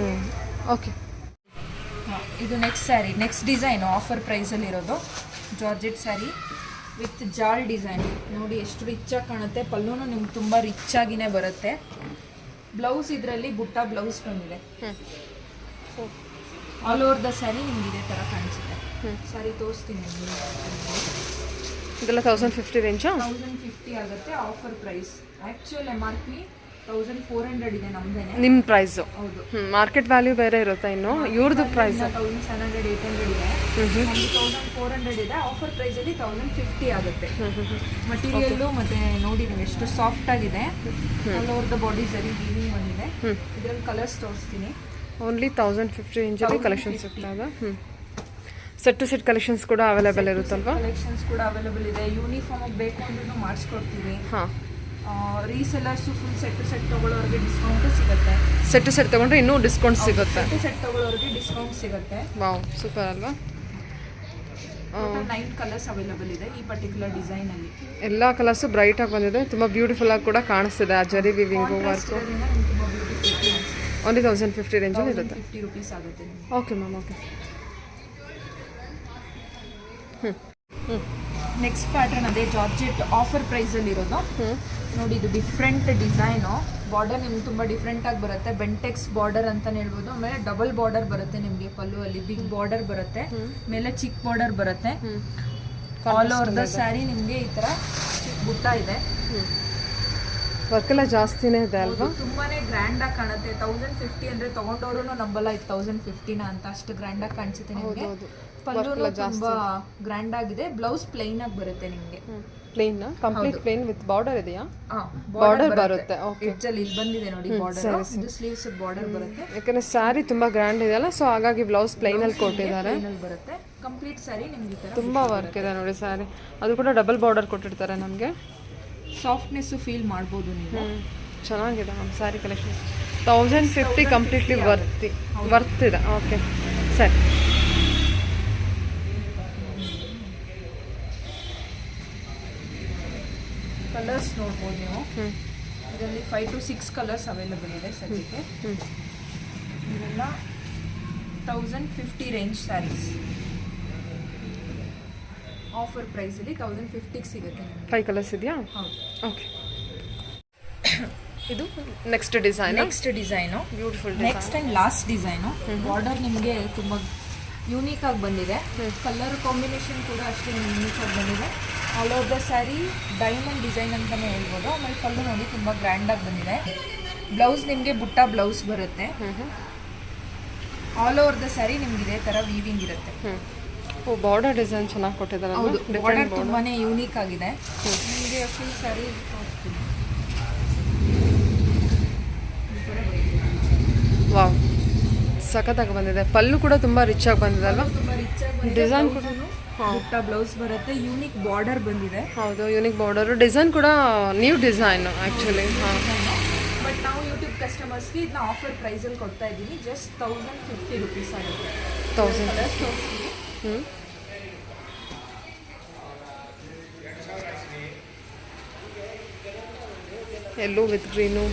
A: ಓಕೆ,
B: ಇದು ನೆಕ್ಸ್ಟ್ ಡಿಸೈನ್ ಆಫರ್ ಪ್ರೈಸಲ್ಲಿ ಇರೋದು ಜಾರ್ಜೆಟ್ ಸ್ಯಾರಿ ವಿತ್ ಜಾಲ್ ಡಿಸೈನ್. ನೋಡಿ ಎಷ್ಟು ರಿಚ್ ಆಗಿ ಕಾಣುತ್ತೆ. ಪಲ್ಲೂನು ನಿಮ್ಗೆ ತುಂಬ ರಿಚ್ ಆಗಿನೇ ಬರುತ್ತೆ. ಬ್ಲೌಸ್ ಇದರಲ್ಲಿ ಬುಟ್ಟ ಬ್ಲೌಸ್ ಬಂದಿದೆ. ಆಲ್ ಓವರ್ ದ ಸ್ಯಾರಿ ನಿಮ್ಗೆ ಇದೇ ಥರ ಕಾಣಿಸುತ್ತೆ. ಸ್ಯಾರಿ ತೋರಿಸ್ತೀನಿ.
A: ಇದೆಲ್ಲ 1050 ರೇಂಜಾ?
B: 1050 ಆಗುತ್ತೆ ಆಫರ್ ಪ್ರೈಸ್. ಆ್ಯಕ್ಚುಯಲ್ MRP 1400 ಇದೆ ನಮ್ದೇನೆ.
A: ನಿಮ್ಮ ಪ್ರೈಸು
B: ಹೌದು.
A: ಮಾರ್ಕೆಟ್ ವ್ಯಾಲ್ಯೂ ಬೇರೆ ಇರುತ್ತಾ ಇನ್ನು ಇವ್ರದ್ದು ಪ್ರೈಸ್
B: 1700 800 ಇದೆ. 1400 ಇದೆ. ಆಫರ್ ಪ್ರೈಸ್ ಅಲ್ಲಿ 1050 ಆಗುತ್ತೆ. ಮಟೀರಿಯಲ್ಲು ಮತ್ತೆ ನೋಡಿ ನೀವು ಎಷ್ಟು ಸಾಫ್ಟ್ ಆಗಿದೆ. All over the body zari weaving ಬಂದಿದೆ. ಇದರಲ್ಲಿ ಕಲರ್ಸ್ ತೋರಿಸ್ತೀನಿ.
A: ಓನ್ಲಿ 1050 ರೇಂಜಲ್ಲಿ ಕಲೆಕ್ಷನ್ಸ್ ಸಿಗ್ತಾಗ. ಸೆಟ್ ಟು ಸೆಟ್ ಕಲೆಕ್ಷನ್ಸ್ ಕೂಡ ಅವೈಲೇಬಲ್ ಇರುತ್ತಲ್ವಾ?
B: ಕಲೆಕ್ಷನ್ಸ್ ಕೂಡ ಅವೈಲೇಬಲ್ ಇದೆ. ಯೂನಿಫಾರ್ಮ್ ಬೇಕು ಅಂದ್ರೂ ಮಾಡಿಸ್ಕೊಡ್ತೀವಿ.
A: ಹಾಂ,
B: resellers full set to set ತಗೊಳ್ಳೋರಿಗೆ ಡಿಸ್ಕೌಂಟ್ ಸಿಗುತ್ತೆ.
A: ಸೆಟ್ ಟು ಸೆಟ್ ತೊಗೊಂಡ್ರೆ ಇನ್ನೂ ಡಿಸ್ಕೌಂಟ್ ಸಿಗುತ್ತೆ.
B: ಸೆಟ್ ಟು ಸೆಟ್ ತಗೊಳ್ಳೋರಿಗೆ ಡಿಸ್ಕೌಂಟ್ ಸಿಗುತ್ತೆ.
A: ವಾವ್, ಸೂಪರ್ ಅಲ್ವಾ?
B: 9 ಕಲರ್ಸ್ ಅವೈಲೇಬಲ್ ಇದೆ ಈ ಪರ್ಟಿಕ್ಯುಲರ್ ಡಿಸೈನ್ ಅಲ್ಲಿ.
A: ಎಲ್ಲ ಕಲರ್ಸು ಬ್ರೈಟ್ ಆಗಿ ಬಂದಿದೆ, ತುಂಬ ಬ್ಯೂಟಿಫುಲ್ ಆಗಿ ಕೂಡ ಕಾಣಿಸ್ತಿದೆ. ಆ ಜರಿ ವಿವಿಂಗು ವರ್ಕು ಓನ್ಲಿ 1050 ರೇಂಜಲ್ಲಿ ಇರುತ್ತೆ.
B: 50 ರೂಪೀಸ್ ಆಗುತ್ತೆ.
A: Okay ma'am, okay.
B: Next pattern ಅದೇ ಜಾರ್ಜೆಟ್ ಆಫರ್ ಪ್ರೈಸಲ್ಲಿ ಇರೋದು. ನೋಡಿ, ಇದು ಡಿಫ್ರೆಂಟ್ ಡಿಸೈನು. ಬಾರ್ಡರ್ ನಿಮ್ಗೆ ತುಂಬ ಡಿಫ್ರೆಂಟಾಗಿ ಬರುತ್ತೆ. ಬೆಂಟೆಕ್ಸ್ ಬಾರ್ಡರ್ ಅಂತಲೇ ಹೇಳ್ಬೋದು. ಆಮೇಲೆ ಡಬಲ್ ಬಾರ್ಡರ್ ಬರುತ್ತೆ ನಿಮಗೆ. ಪಲ್ಲು ಅಲ್ಲಿ ಬಿಗ್ ಬಾರ್ಡರ್ ಬರುತ್ತೆ, ಮೇಲೆ ಚಿಕ್ಕ ಬಾರ್ಡರ್ ಬರುತ್ತೆ. ಆಲ್ ಓವರ್ ದ ಸ್ಯಾರಿ ನಿಮಗೆ ಈ ಥರ ಬುಟ್ಟ ಇದೆ.
A: ವರ್ಕೆಲ್ಲ ಜಾಸ್ತಿನೇ ಇದೆ ಅಲ್ವಾ?
B: ತುಂಬಾನೇ ಗ್ರ್ಯಾಂಡ್ ಆಗಿ ಕಾಣುತ್ತೆ. 1050 ಅಂದ್ರೆ ತಗೊಂಡವರು ನಂಬಲ್ಲ ಇದು 1050 ಅಂತ. ಅಷ್ಟು ಗ್ರ್ಯಾಂಡ್ ಆಗಿ ಕಾಣಿಸುತ್ತೆ ನಿಮಗೆ. ಪಲ್ಲು ತುಂಬಾ ಗ್ರ್ಯಾಂಡ್ ಆಗಿದೆ. ಬ್ಲೌಸ್ ಪ್ಲೈನ್ ಆಗಿ ಬರುತ್ತೆ ನಿಮಗೆ.
A: Plain, complete plain with border ಇದೆಯಾ? ಬಾರ್ಡರ್ ಬರುತ್ತೆ. ಓಕೆ,
B: ಎಡ್ಜಲ್ಲಿ ಇಲ್ಲಿ ಬಂದಿದೆ ನೋಡಿ ಬಾರ್ಡರ್. ಇದು ಸ್ಲೀವ್ಸ್ ಬಾರ್ಡರ್ ಬರುತ್ತೆ.
A: ಯಾಕಂದ್ರೆ ಸ್ಯಾರಿ ತುಂಬಾ ಗ್ರ್ಯಾಂಡ್ ಇದೆಯಲ್ಲ, ಸೊ ಹಾಗಾಗಿ ಬ್ಲೌಸ್ ಪ್ಲೈನ್ ಅಲ್ಲಿ ಕೊಟ್ಟಿದ್ದಾರೆ.
B: ಬರುತ್ತೆ ಕಂಪ್ಲೀಟ್ ಸ್ಯಾರಿ ನಿಮ್ಗೆ ಈ ತರ
A: ತುಂಬಾ ವರ್ಕ್ ಇದೆ ನೋಡಿ ಸ್ಯಾರಿ. ಅದು ಕೂಡ ಡಬಲ್ ಬಾರ್ಡರ್ ಕೊಟ್ಟಿರ್ತಾರೆ ನಮಗೆ.
B: ಸಾಫ್ಟ್ನೆಸ್ ಫೀಲ್ ಮಾಡ್ಬೋದು ನೀವು.
A: ಚೆನ್ನಾಗಿದೆ ma'am sari collection. 1050 completely worth ಇದೆ. ಓಕೆ, ಸರಿ.
B: ಕಲರ್ಸ್ ನೋಡ್ಬೋದು ನೀವು. ಇದರಲ್ಲಿ 5 to 6 ಕಲರ್ಸ್ ಅವೈಲೇಬಲ್ ಇದೆ ಸದ್ಯಕ್ಕೆ. ಇದೆಲ್ಲ 1050 ರೇಂಜ್ ಸ್ಯಾರೀಸ್. ಆಫರ್ ಪ್ರೈಸಲ್ಲಿ 1050 ಸಿಗುತ್ತೆ.
A: 5 ಕಲರ್ಸ್ ಇದೆಯಾ?
B: ಹೌದು.
A: ಓಕೆ, ಇದು next design.
B: Design
A: beautiful.
B: Next and last design. Border ನಿಮಗೆ ತುಂಬ ಯೂನಿಕ್ ಆಗಿ ಬಂದಿದೆ. ಕಲರ್ ಕಾಂಬಿನೇಷನ್ ಕೂಡ ಅಷ್ಟೇ ಯೂನಿಕ್ ಆಗಿ ಬಂದಿದೆ. All over the sari diamond design ಅಂತಲೇ ಹೇಳ್ಬೋದು. ಆಮೇಲೆ ಪಲ್ಲು ನೋಡಿ ತುಂಬ ಗ್ರ್ಯಾಂಡಾಗಿ ಬಂದಿದೆ. ಬ್ಲೌಸ್ ನಿಮಗೆ ಬುಟ್ಟ ಬ್ಲೌಸ್ ಬರುತ್ತೆ. ಆಲ್ ಓವರ್ ದ ಸ್ಯಾರಿ ನಿಮ್ಗೆ ಇದೇ ಥರ ವೀವಿಂಗ್ ಇರುತ್ತೆ.
A: ಓ, ಬಾರ್ಡರ್ ಡಿಸೈನ್ ಚೆನ್ನಾಗಿ ಕೊಟ್ಟಿದ್ದಾರೆ.
B: ಹೌದು, ಬಾರ್ಡರ್ ತುಂಬಾ ಯೂನಿಕ್ ಆಗಿದೆ. ನಿಮಗೆ ಫುಲ್ ಸ್ಯಾರಿ
A: ವಾವ್, ಸಖತ್ತಾಗಿ ಬಂದಿದೆ. ಪಲ್ಲು ಕೂಡ ತುಂಬ ರಿಚ್ ಆಗಿ ಬಂದಿದೆ ಅಲ್ವಾ?
B: ತುಂಬ ರಿಚ್ ಆಗಿ
A: ಡಿಸೈನ್ ಕೂಡ
B: ಬುಟ್ಟ ಬ್ಲೌಸ್ ಬರುತ್ತೆ. ಯೂನಿಕ್ ಬಾರ್ಡರ್ ಬಂದಿದೆ.
A: ಹೌದು, ಯೂನಿಕ್ ಬಾರ್ಡರು. ಡಿಸೈನ್ ಕೂಡ ನ್ಯೂ ಡಿಸೈನು ಆ್ಯಕ್ಚುಲಿ. ಹಾಂ,
B: ಬಟ್ ನಾವು ಯೂಟ್ಯೂಬ್ ಕಸ್ಟಮರ್ಸ್ಗೆ ಇದನ್ನ ಆಫರ್ ಪ್ರೈಸಲ್ಲಿ ಕೊಡ್ತಾ ಇದ್ದೀವಿ. ಜಸ್ಟ್ 1050 ರೂಪೀಸ್ ಆಗುತ್ತೆ.
A: 1000.
B: ಕಲರ್ಸ್ ತೋರಿಸ್ತೀವಿ.
A: Yellow with green,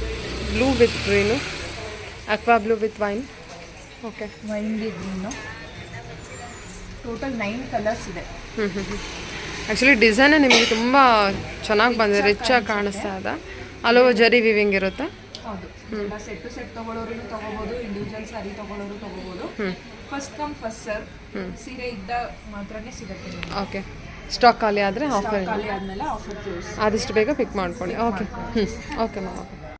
A: blue with green, aqua blue with wine. Okay,
B: ವೈನ್ಗೆ ಗ್ರೀನು. ಟೋಟಲ್ 9 ಕಲರ್ಸ್ ಇದೆ.
A: ಆ್ಯಕ್ಚುಲಿ ಡಿಸೈನೇ ನಿಮಗೆ ತುಂಬ ಚೆನ್ನಾಗಿ ಬಂದಿದೆ, ರಿಚ್ ಆಗಿ ಕಾಣಿಸ್ತಾ ಇದೆ. ಅಲ್ಲೋ ಜರಿ ವಿವಿಂಗ್ ಇರುತ್ತೆ.
B: ಹೌದು, ಎಲ್ಲ ಸೆಟ್ ಟು ಸೆಟ್ ತಗೊಳ್ಳೋರು ತಗೋಬೋದು, ಇಂಡಿವಿಜುವಲ್ ಸ್ಯಾರಿ ತಗೊಳ್ಳೋರು ತಗೋಬೋದು. First come first serve. ಸೀರೆ ಇದ್ದ ಮಾತ್ರನೇ ಸಿಗುತ್ತೆ.
A: ಓಕೆ, ಸ್ಟಾಕ್ ಖಾಲಿ ಆದರೆ ಆಫರ್.
B: ಖಾಲಿ ಆದಮೇಲೆ ಆಫರ್ ಕ್ಲೋಸ್.
A: ಆದಷ್ಟು ಬೇಗ ಪಿಕ್ ಮಾಡ್ಕೊಳ್ಳಿ. Okay, okay ma'am. ಓಕೆ.